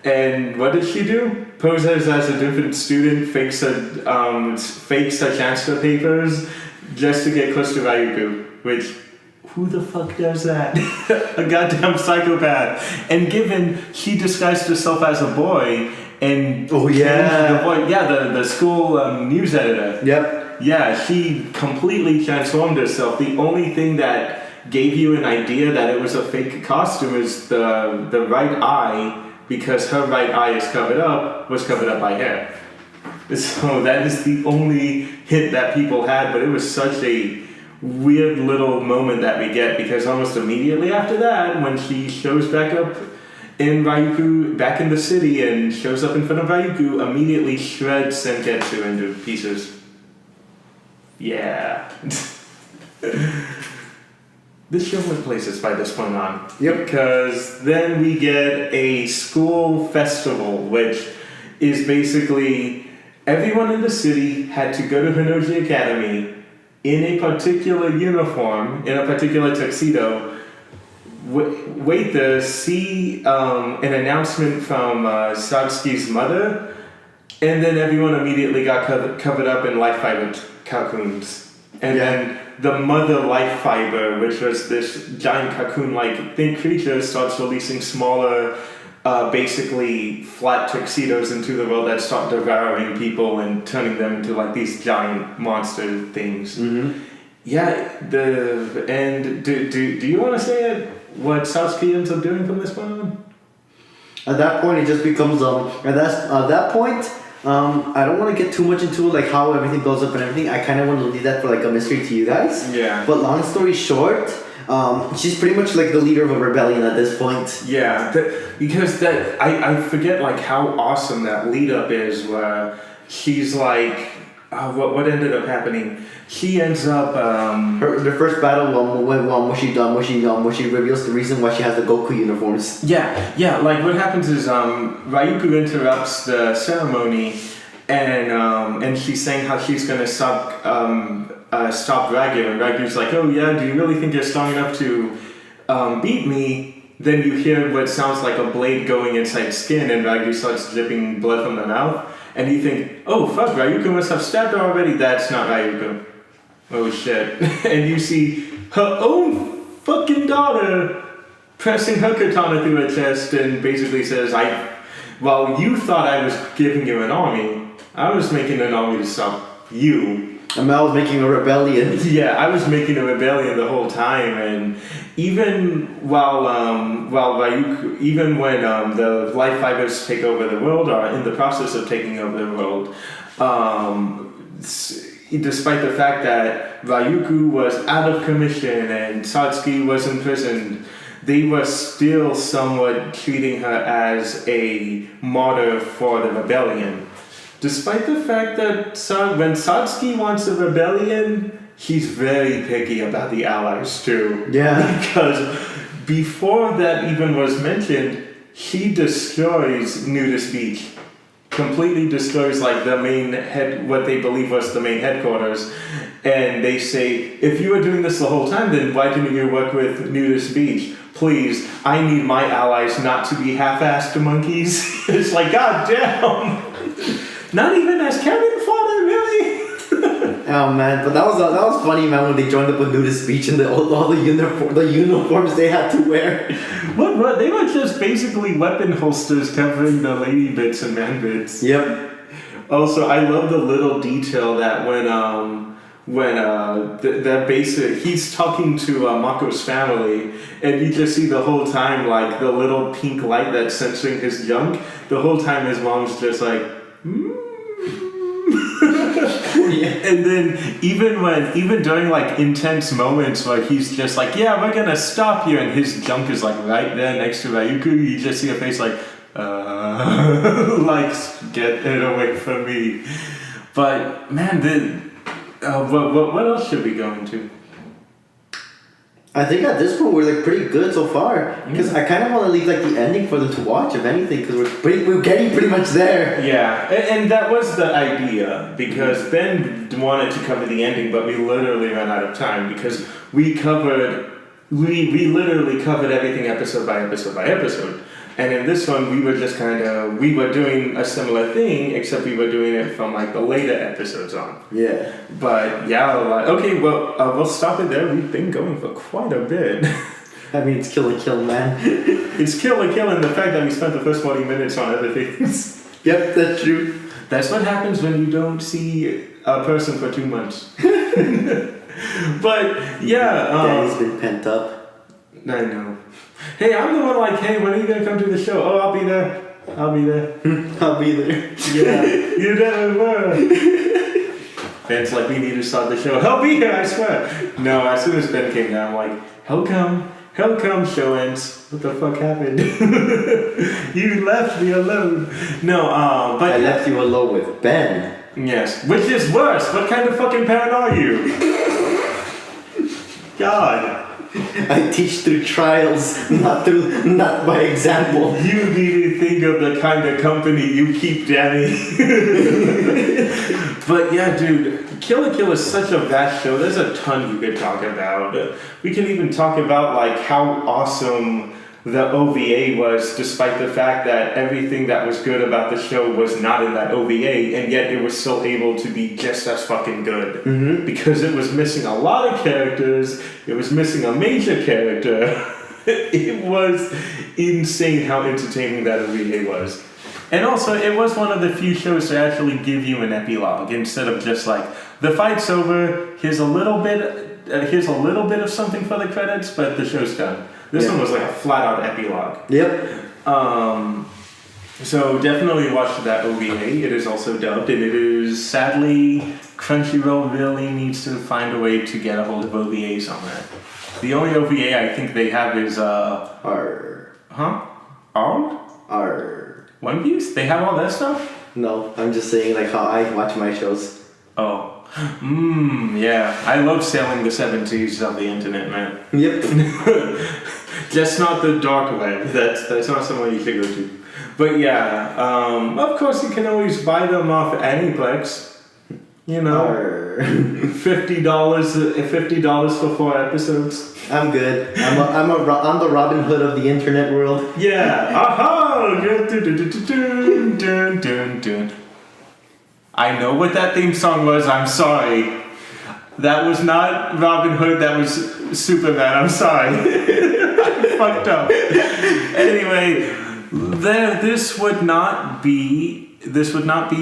And what did she do? Poses as a different student, fakes her transfer papers just to get close to Ryuku, which... Who the fuck does that? A goddamn psychopath. And given she disguised herself as a boy and Oh, yeah. the school news editor. Yep. Yeah, she completely transformed herself. The only thing that gave you an idea that it was a fake costume is the right eye, because her right eye is covered up, was covered up by hair. So that is the only hint that people had, but it was such a weird little moment that we get, because almost immediately after that, when she shows back up in Ryuku, back in the city, and shows up in front of Ryuku, immediately shreds Senketsu into pieces. Yeah. This show went places by this point on. Yep. Because then we get a school festival, which is basically everyone in the city had to go to Hinoji Academy in a particular uniform, in a particular tuxedo, wait there, see an announcement from Satsuki's mother, and then everyone immediately got covered up in life fiber cocoons. And then the mother life fiber, which was this giant cocoon-like thin creature, starts releasing smaller, basically flat tuxedos into the world that start devouring people and turning them into like these giant monster things. Mm-hmm. Yeah, do you want to say it? What Satsuki ends up doing from this point on? At that point, it just becomes at that point. I don't want to get too much into like how everything builds up and everything. I kind of want to leave that for like a mystery to you guys. Yeah. But long story short, she's pretty much like the leader of a rebellion at this point. Yeah, because I forget like how awesome that lead up is, where she's like, what ended up happening? She ends up The first battle when she reveals the reason why she has the Goku uniforms. Yeah, like what happens is Ryuku interrupts the ceremony, and she's saying how she's gonna stop Ragyu, and Ragyu's like, oh yeah, do you really think you're strong enough to beat me? Then you hear what sounds like a blade going inside skin, and Ragyu starts dripping blood from the mouth, and you think, oh fuck, Ryuku must have stabbed her already. That's not Ryuku. Oh shit. And you see her own fucking daughter pressing her katana through her chest and basically says, while you thought I was giving you an army, I was making an army to stop you. And I was making a rebellion. Yeah, I was making a rebellion the whole time, and even while Ryuku, even when the life fibers take over the world, or are in the process of taking over the world, despite the fact that Ryuku was out of commission and Satsuki was imprisoned, they were still somewhat treating her as a martyr for the rebellion. Despite the fact that when Satsuki wants a rebellion, he's very picky about the allies too. Yeah. Because before that even was mentioned, he destroys Nudist Beach. Completely destroys like the main what they believe was the main headquarters, and they say, if you were doing this the whole time, then why didn't you work with Nudist Beach? Please, I need my allies not to be half-assed monkeys. It's like, god damn. Not even as cannon fodder, really? Oh man, but that was funny, man, when they joined up with Nudist Beach and all the uniforms they had to wear. What? They were just basically weapon holsters covering the lady bits and man bits. Yep. Also, I love the little detail that when the basic, he's talking to Mako's family, and you just see the whole time like the little pink light that's censoring his junk. The whole time his mom's just like, Yeah. And then even during like intense moments where he's just like, yeah, we're gonna stop you, and his junk is like right there next to Ryuku, you just see a face like, like, get it away from me. But man, what else should we go into? I think at this point we're like pretty good so far because I kind of want to leave like the ending for them to watch, if anything, because we're getting pretty much there. Yeah, and that was the idea because Ben wanted to cover the ending, but we literally ran out of time because we literally covered everything episode by episode by episode. And in this one, we were just we were doing a similar thing, except we were doing it from like the later episodes on. Yeah. But yeah, okay, well, we'll stop it there. We've been going for quite a bit. I mean, it's Kill la Kill, man. It's Kill la Kill, and the fact that we spent the first 40 minutes on other things. Yep, that's true. That's what happens when you don't see a person for 2 months. But yeah, Daddy's been pent up. I know. Hey, I'm the one like, hey, when are you gonna come to the show? Oh, I'll be there. I'll be there. I'll be there. Yeah, you never were. Ben's like, we need to start the show. I'll be here, I swear. No, as soon as Ben came down, I'm like, how come, show ends. What the fuck happened? You left me alone. No, but I left you alone with Ben. yes, which is worse? What kind of fucking parent are you? God. I teach through trials, not by example. You need to think of the kind of company you keep, Danny. But yeah, dude, Kill la Kill is such a vast show. There's a ton you could talk about. We can even talk about like how awesome the OVA was, despite the fact that everything that was good about the show was not in that OVA, and yet it was still able to be just as fucking good. Mm-hmm. Because it was missing a lot of characters, it was missing a major character. It was insane how entertaining that OVA was. And also, it was one of the few shows to actually give you an epilogue, instead of just like, the fight's over, here's a little bit of something for the credits, but the show's done. This one was like a flat-out epilogue. Yep. So definitely watch that OVA. It is also dubbed, and it is sadly Crunchyroll really needs to find a way to get a hold of OVAs on that. The only OVA I think they have is R. One Piece? They have all that stuff? No, I'm just saying like how I watch my shows. Oh. Yeah. I love sailing the 7 seas of the internet, man. Yep. Just not the dark web. That's not somewhere you should go to. But yeah, of course you can always buy them off Aniplex. You know, $50 for 4 episodes. I'm good. I'm the Robin Hood of the internet world. Yeah. Aha! Dun, dun, dun, dun. I know what that theme song was. I'm sorry. That was not Robin Hood. That was Superman. I'm sorry. I fucked up. Anyway, this would not be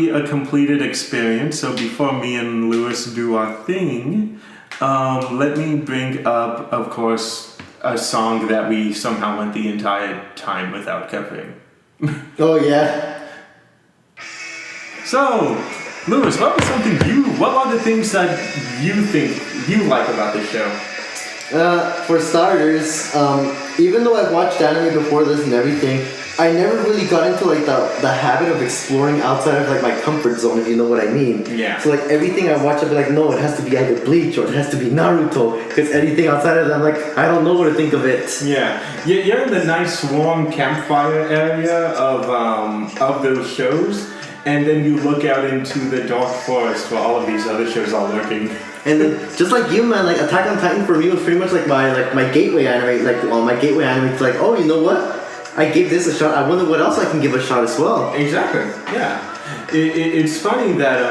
a completed experience. So before me and Lewis do our thing, let me bring up, of course, a song that we somehow went the entire time without covering. Oh yeah. So, Lewis, what are the things that you think you like about the show? For starters, even though I've watched anime before this and everything, I never really got into like the habit of exploring outside of like my comfort zone, if you know what I mean. Yeah. So like everything I watch, I'd be like, no, it has to be either Bleach or it has to be Naruto, because anything outside of that, I'm like, I don't know what to think of it. Yeah, you're in the nice warm campfire area of those shows, and then you look out into the dark forest where all of these other shows are lurking. And then, just like you, man, like Attack on Titan for me was pretty much like my gateway anime, my gateway anime to like, oh, you know what? I gave this a shot. I wonder what else I can give a shot as well. Exactly. Yeah. It's funny that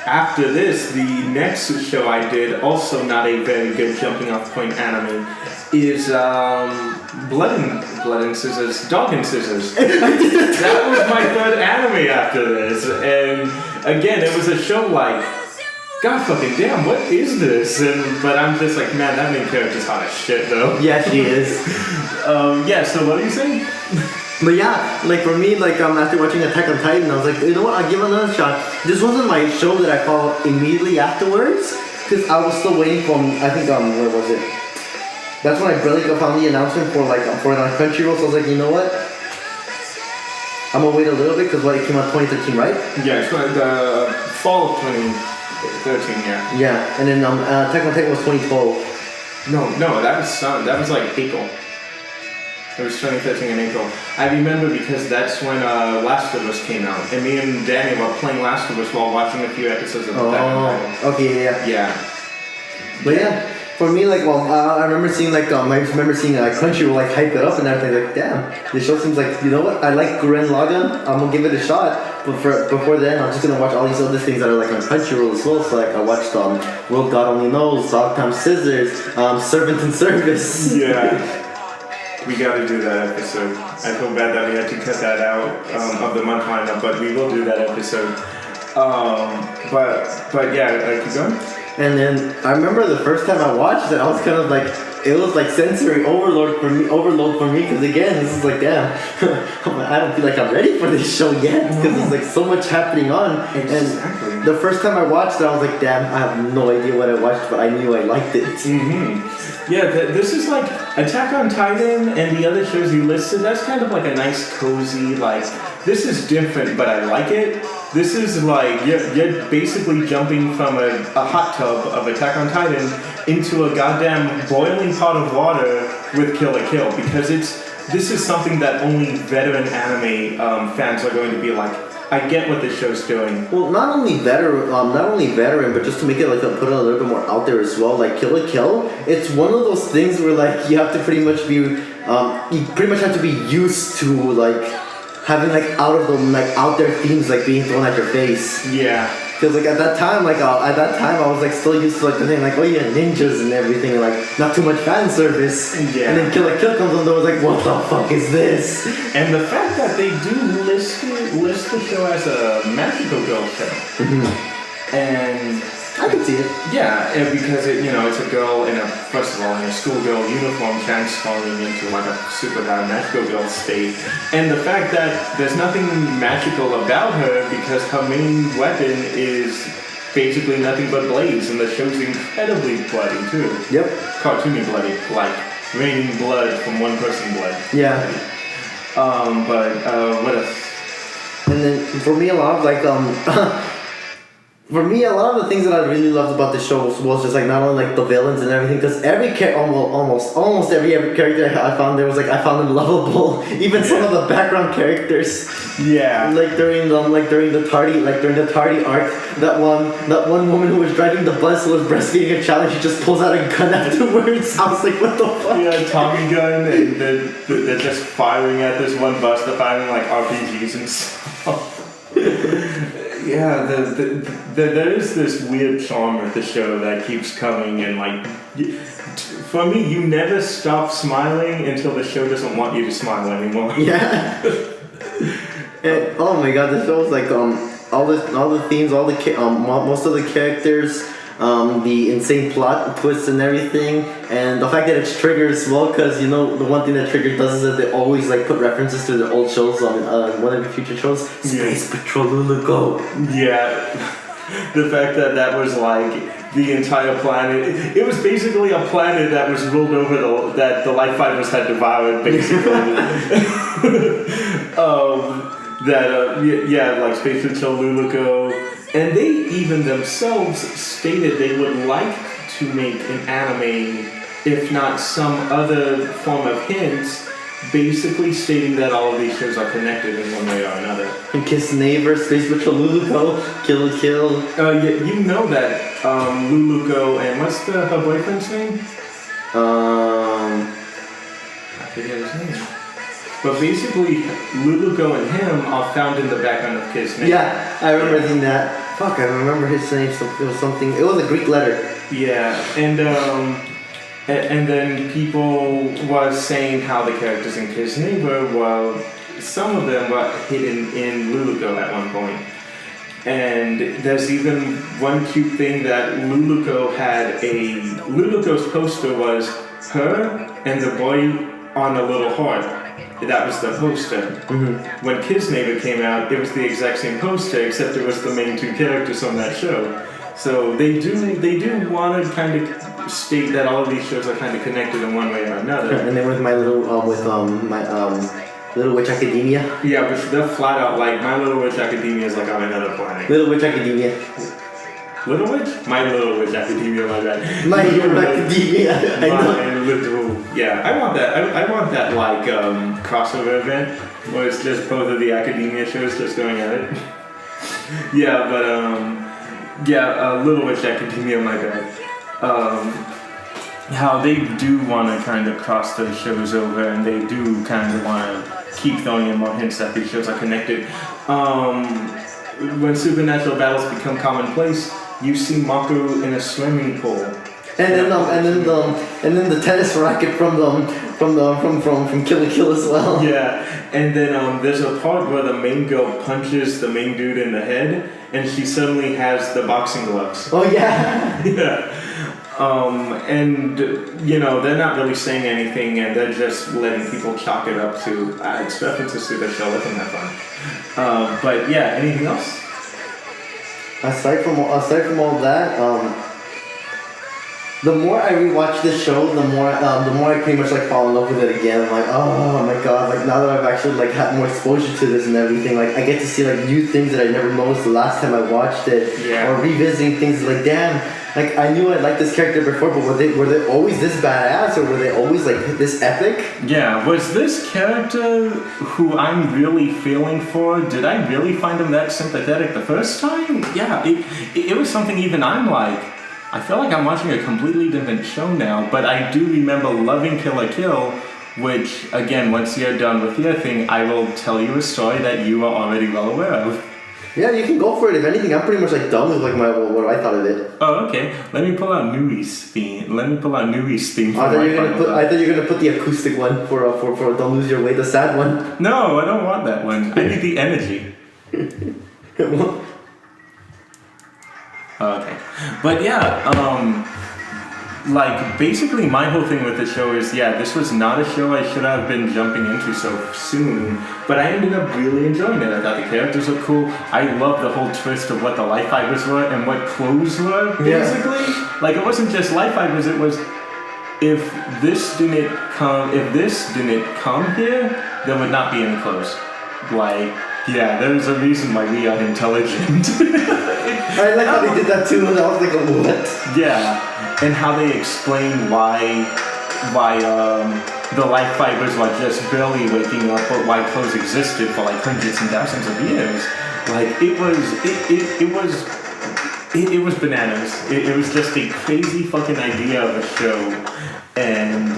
after this, the next show I did, also not a very good jumping off point anime, is Blood and Scissors, Dog and Scissors. That was my third anime after this, and again, it was a show like, God fucking damn, what is this? But I'm just like, man, that main character's hot as shit, though. Yeah, she is. Yeah, so what are you saying? But yeah, like for me, like after watching Attack on Titan, I was like, you know what, I'll give it another shot. This wasn't my show that I followed immediately afterwards, because I was still waiting for, I think, where was it? That's when I barely found the announcement for Crunchyroll, so I was like, you know what? I'm gonna wait a little bit, because it came out 2013, right? Yeah, it's the fall of 2013, yeah. Yeah, and then Attack on Titan was 2012. No, that was like April. It was 2013 in April. I remember because that's when Last of Us came out, and me and Danny were playing Last of Us while watching a few episodes of Attack on Titan. Oh, okay, yeah. Yeah. But yeah, for me, like, I remember seeing Crunchyroll like hype it up and everything. Like, damn, this show seems like, you know what? I like Gurren Lagann. I'm gonna give it a shot. But before then, I'm just gonna watch all these other things that are like on Crunchyroll as well. So like, I watched World God Only Knows, Dogtime Scissors, Servant in Service. Yeah. We gotta do that episode. I feel bad that we had to cut that out of the month lineup, but we will do that episode. But yeah, keep going. And then I remember the first time I watched it, I was kind of like, it was like sensory overload for me, because again, this is like, damn, I don't feel like I'm ready for this show yet, because there's like so much happening on. Exactly. And the first time I watched it, I was like, damn, I have no idea what I watched, but I knew I liked it. Mm-hmm. Yeah, this is like Attack on Titan and the other shows you listed. That's kind of like a nice, cozy, like, this is different, but I like it. This is like, you're basically jumping from a hot tub of Attack on Titan into a goddamn boiling pot of water with Kill la Kill, because this is something that only veteran anime fans are going to be like, I get what this show's doing. Well, not only veteran, but just to make it like put it a little bit more out there as well. Like Kill la Kill, it's one of those things where like you have to pretty much be, you pretty much have to be used to like having like out there themes like being thrown at your face. Yeah. Because like at that time I was like still used to like the thing like, oh yeah, ninjas and everything, and like not too much fan service. Yeah. And then Kill la Kill comes on, I was like, what the fuck is this? And the fact that they do list the show as a magical girl show. Mm-hmm. And I can see it. yeah, and because it's a girl in a schoolgirl uniform transforming into like a super bad magical girl state. And the fact that there's nothing magical about her because her main weapon is basically nothing but blades, and the show's incredibly bloody too. Yep. Cartoony bloody, like raining blood from one person's blood. Yeah. But what else? And then for me, a lot of like for me, a lot of the things that I really loved about the show was just like not only like the villains and everything, because every almost every character I found them lovable. Even some of the background characters. Yeah. Like during the Tardy arc, that one woman who was driving the bus who was breastfeeding a child, she just pulls out a gun afterwards. I was like, what the fuck? Yeah, Tommy gun, and they're just firing at this one bus. They're firing like RPGs and stuff. Yeah, there is this weird charm with the show that keeps coming, and like, for me, you never stop smiling until the show doesn't want you to smile anymore. Yeah. And oh my god, the show was like all the themes, most of the characters, the insane plot twists and everything, and the fact that it's Trigger as well, because the one thing that Trigger does is that they always like put references to their old shows on one of the future shows. Space Patrol Luluco. Yeah. The fact that was like the entire planet. It was basically a planet that was ruled over that the Light Fighters had devoured, basically. Like Space Patrol Luluco. And they even themselves stated they would like to make an anime, if not some other form of hints, basically stating that all of these shows are connected in one way or another. And Kiss Neighbor, Space Patrol Luluco, Kill la Kill. You know that Luluco and what's her boyfriend's name? I forget his name. But basically, Luluco and him are found in the background of Kiss Neighbor. Yeah, I remember seeing that. Fuck, I remember his name. It was something. It was a Greek letter. Yeah, and then people were saying how the characters in Kiss Neighbor some of them were hidden in Luluco at one point. And there's even one cute thing that Luluco's poster was her and the boy on a little heart. That was the poster. Mm-hmm. When Kiss Neighbor came out, it was the exact same poster, except it was the main two characters on that show. So they do want to kind of state that all of these shows are kind of connected in one way or another. And then with my Little Witch Academia. Yeah, but they're flat out like My Little Witch Academia is like on another planet. Little Witch Academia. Little Witch? My Little Witch Academia, my bad. My Hero Academia. I know. My Little... Yeah, I want that. I want that, like, crossover event where it's just both of the Academia shows just going at it. Yeah, but, Little Witch Academia, my bad. How they do want to kind of cross those shows over, and they do kind of want to keep throwing in more hints that these shows are connected. When supernatural battles become commonplace, you see Mako in a swimming pool. And then the tennis racket from Kill la Kill as well. Yeah, and then there's a part where the main girl punches the main dude in the head, and she suddenly has the boxing gloves. Oh yeah. Yeah. And, you know, they're not really saying anything, and they're just letting people chalk it up to, it's references to the show, let them have fun. But yeah, anything else? Aside from all that, the more I rewatch this show, the more I pretty much like fall in love with it again. I'm like, oh my god! Like now that I've actually like had more exposure to this and everything, like I get to see like new things that I never noticed the last time I watched it, Yeah. or revisiting things. Like damn, like I knew I liked this character before, but were they always this badass, or were they always like this epic? Yeah, was this character who I'm really feeling for, did I really find him that sympathetic the first time? Yeah, it was something even I'm like, I feel like I'm watching a completely different show now, but I do remember loving Kill la Kill, which, again, once you're done with your thing, I will tell you a story that you are already well aware of. Yeah, you can go for it. If anything, I'm pretty much like done with like what I thought of it. Oh, okay. Let me pull out Nui's theme. I thought you were gonna put the acoustic one for Don't Lose Your Way, the sad one. No, I don't want that one. I need the energy. Okay. But yeah, like, basically my whole thing with the show is, yeah, this was not a show I should have been jumping into so soon, but I ended up really enjoying it. I thought the characters were cool. I love the whole twist of what the life fibers were and what clothes were, basically. Yeah. Like, it wasn't just life fibers, it was, if this didn't come here, there would not be any clothes. Like, yeah, there's a reason why we are intelligent. I like how they did that too, and I was like, what? Yeah, and how they explain why the life fibers were just barely waking up, but why clothes existed for like hundreds and thousands of years. Like, it was bananas. It was just a crazy fucking idea of a show, and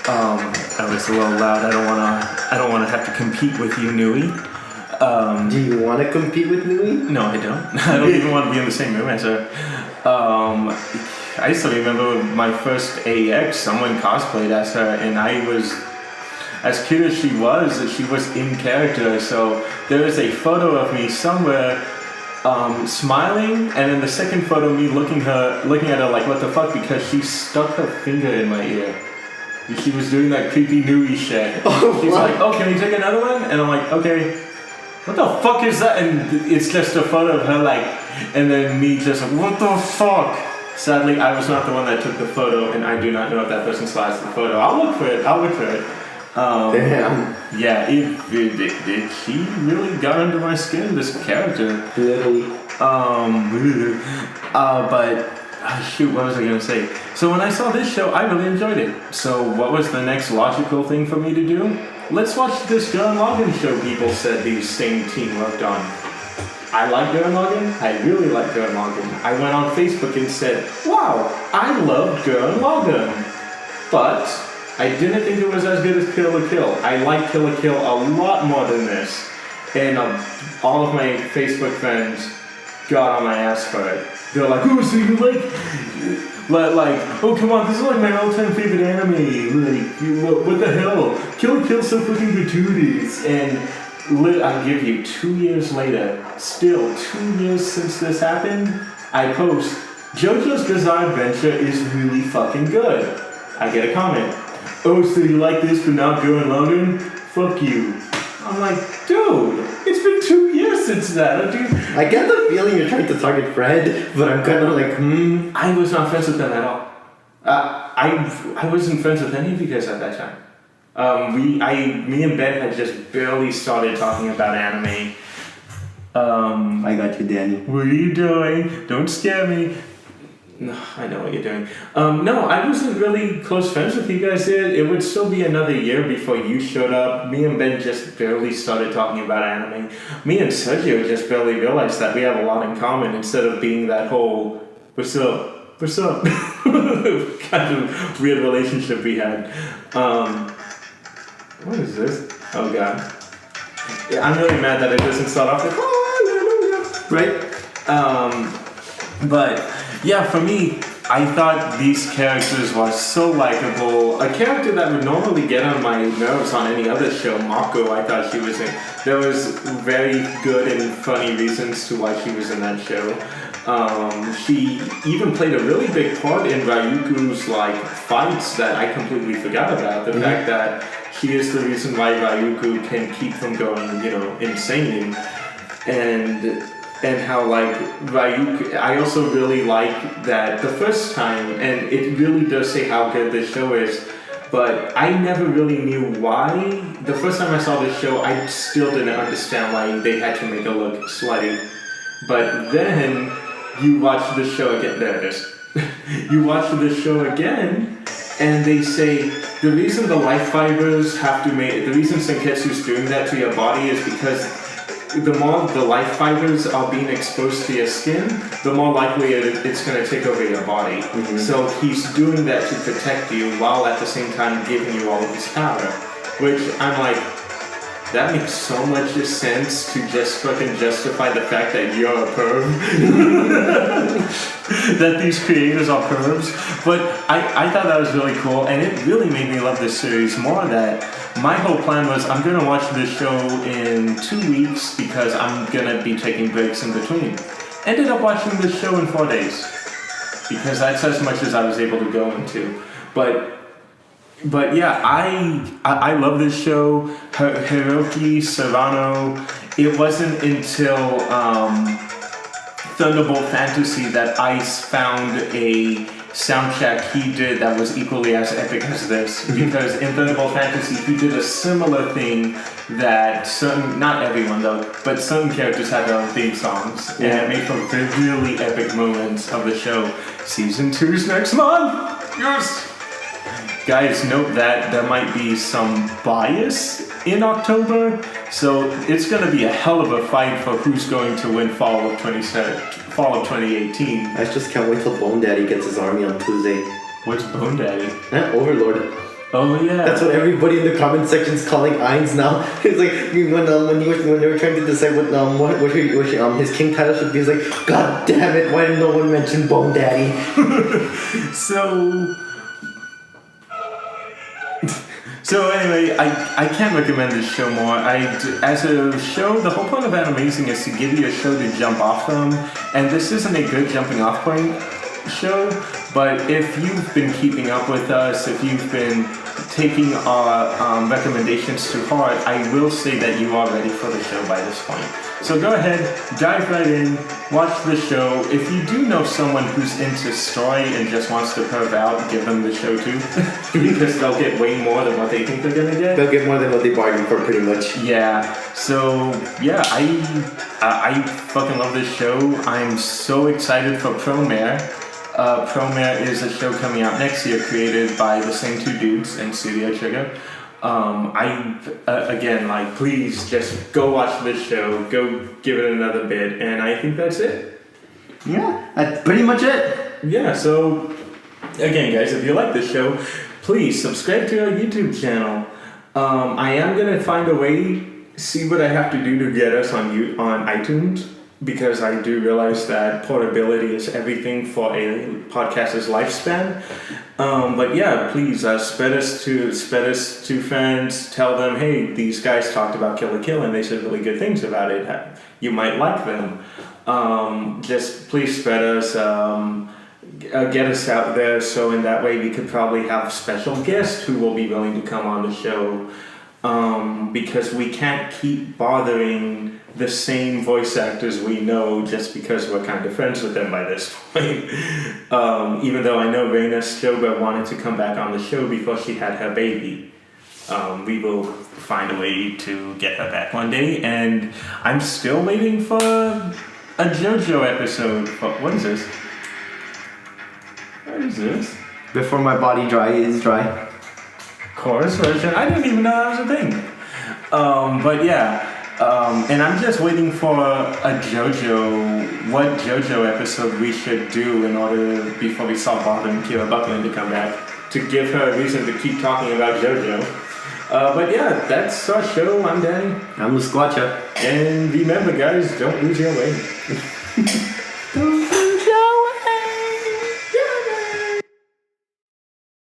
I was a little loud. I don't wanna have to compete with you, Nui. Do you want to compete with Nui? No, I don't. I don't even want to be in the same room as her. I still remember my first AX, someone cosplayed as her, and I was, as cute as she was in character, so there is a photo of me somewhere smiling, and then the second photo of me looking at her like, what the fuck, because she stuck her finger in my ear. She was doing that creepy Nui shit. She's like, oh, can we take another one? And I'm like, okay. What the fuck is that? And it's just a photo of her, like, and then me just like, what the fuck? Sadly, I was not the one that took the photo, and I do not know if that person still has the photo. I'll look for it. Damn. Yeah, she really got under my skin, this character. Literally. But shoot, what was I gonna say? So when I saw this show, I really enjoyed it. So what was the next logical thing for me to do? Let's watch this Gurren Lagann show people said the same team worked on. I like Gurren Lagann. I really like Gurren Lagann. I went on Facebook and said, wow, I love Gurren Lagann. But I didn't think it was as good as Kill la Kill. I like Kill la Kill a lot more than this. And all of my Facebook friends got on my ass for it. They're like, oh, so you like, oh, come on, this is like my all-time favorite anime. Like, what the hell? Kill la Kill's so fucking gratuitous. And I'll give you 2 years later, still 2 years since this happened, I post, JoJo's Bizarre Adventure is really fucking good. I get a comment. Oh, so you like this but not Gurren Lagann? Fuck you. I'm like, dude, it's been 2 years since that. I get the feeling you're trying to target Fred, but I'm kind of like, I was not friends with them at all. I wasn't friends with any of you guys at that time. Me and Ben had just barely started talking about anime. I got you, Danny. What are you doing? Don't scare me. No, I know what you're doing. No, I wasn't really close friends with you guys yet. It would still be another year before you showed up. Me and Ben just barely started talking about anime. Me and Sergio just barely realized that we have a lot in common instead of being that whole, what's up? What's up? kind of weird relationship we had. What is this? Oh god. Yeah, I'm really mad that it doesn't start off like, hallelujah. Right? But yeah, for me, I thought these characters were so likable. A character that would normally get on my nerves on any other show, Mako, I thought she was in. There was very good and funny reasons to why she was in that show. She even played a really big part in Ryuku's like fights that I completely forgot about. The fact that she is the reason why Ryuku can keep from going, insane. And how like Ryuku, I also really like that the first time, and it really does say how good this show is, but I never really knew why. The first time I saw this show, I still didn't understand why they had to make her look slutty. But then you watch the show again, there it is. You watch the show again, and they say the reason the life fibers have to make, the reason Senketsu's doing that to your body is because the more the life fibers are being exposed to your skin, the more likely it's going to take over your body. So he's doing that to protect you while at the same time giving you all of his power. Which I'm like, that makes so much sense to just fucking justify the fact that you're a perv. That these creators are pervs. But I thought that was really cool, and it really made me love this series more. That my whole plan was I'm going to watch this show in 2 weeks because I'm going to be taking breaks in between. Ended up watching this show in 4 days because that's as much as I was able to go into. But yeah, I love this show. Hiroki Serrano. It wasn't until Thunderbolt Fantasy that Ice found a soundtrack he did that was equally as epic as this. Because in Thunderbolt Fantasy he did a similar thing that certain, not everyone though, but certain characters had their own theme songs. And it made for really epic moments of the show. Season 2's next month! Yes! Guys, note that there might be some bias in October, so it's going to be a hell of a fight for who's going to win fall of 2018. I just can't wait till Bone Daddy gets his army on Tuesday. What's Bone Daddy? Overlord. Oh yeah. That's what everybody in the comment section's calling Ainz now. It's like when they were trying to decide what his king title should be. He's like, God damn it! Why did no one mention Bone Daddy? So anyway, I can't recommend this show more. As a show, the whole point of Animazing is to give you a show to jump off from, and this isn't a good jumping off point show, but if you've been keeping up with us, if you've been taking our recommendations to heart, I will say that you are ready for the show by this point. So go ahead, dive right in, watch the show. If you do know someone who's into story and just wants to perv out, give them the show too. Because they'll get way more than what they think they're gonna get. They'll get more than what they bargained for, pretty much. Yeah, so yeah, I fucking love this show. I'm so excited for Promare. Promare is a show coming out next year created by the same two dudes in Studio Trigger. Please just go watch this show, go give it another bit, and I think that's it. Yeah, that's pretty much it. Yeah, so again, guys, if you like this show, please subscribe to our YouTube channel. I am gonna find a way, see what I have to do to get us on iTunes, because I do realize that portability is everything for a podcaster's lifespan. But yeah, please spread us to friends. Tell them, hey, these guys talked about Kill la Kill and they said really good things about it. You might like them. Just please spread us. Get us out there, so in that way we could probably have special guests who will be willing to come on the show. Because we can't keep bothering the same voice actors we know just because we're kind of friends with them by this point. Even though I know Reina Shoba wanted to come back on the show before she had her baby. we will find a way to get her back one day. And I'm still waiting for a JoJo episode. What is this? What is this? Before my body is dry. Chorus version. I didn't even know that was a thing. But yeah. And I'm just waiting for what JoJo episode we should do in order, before we saw Bob and Kira Buckland to come back, to give her a reason to keep talking about JoJo. But yeah, that's our show. I'm Danny. I'm the Squatcha. And remember guys, don't lose your way.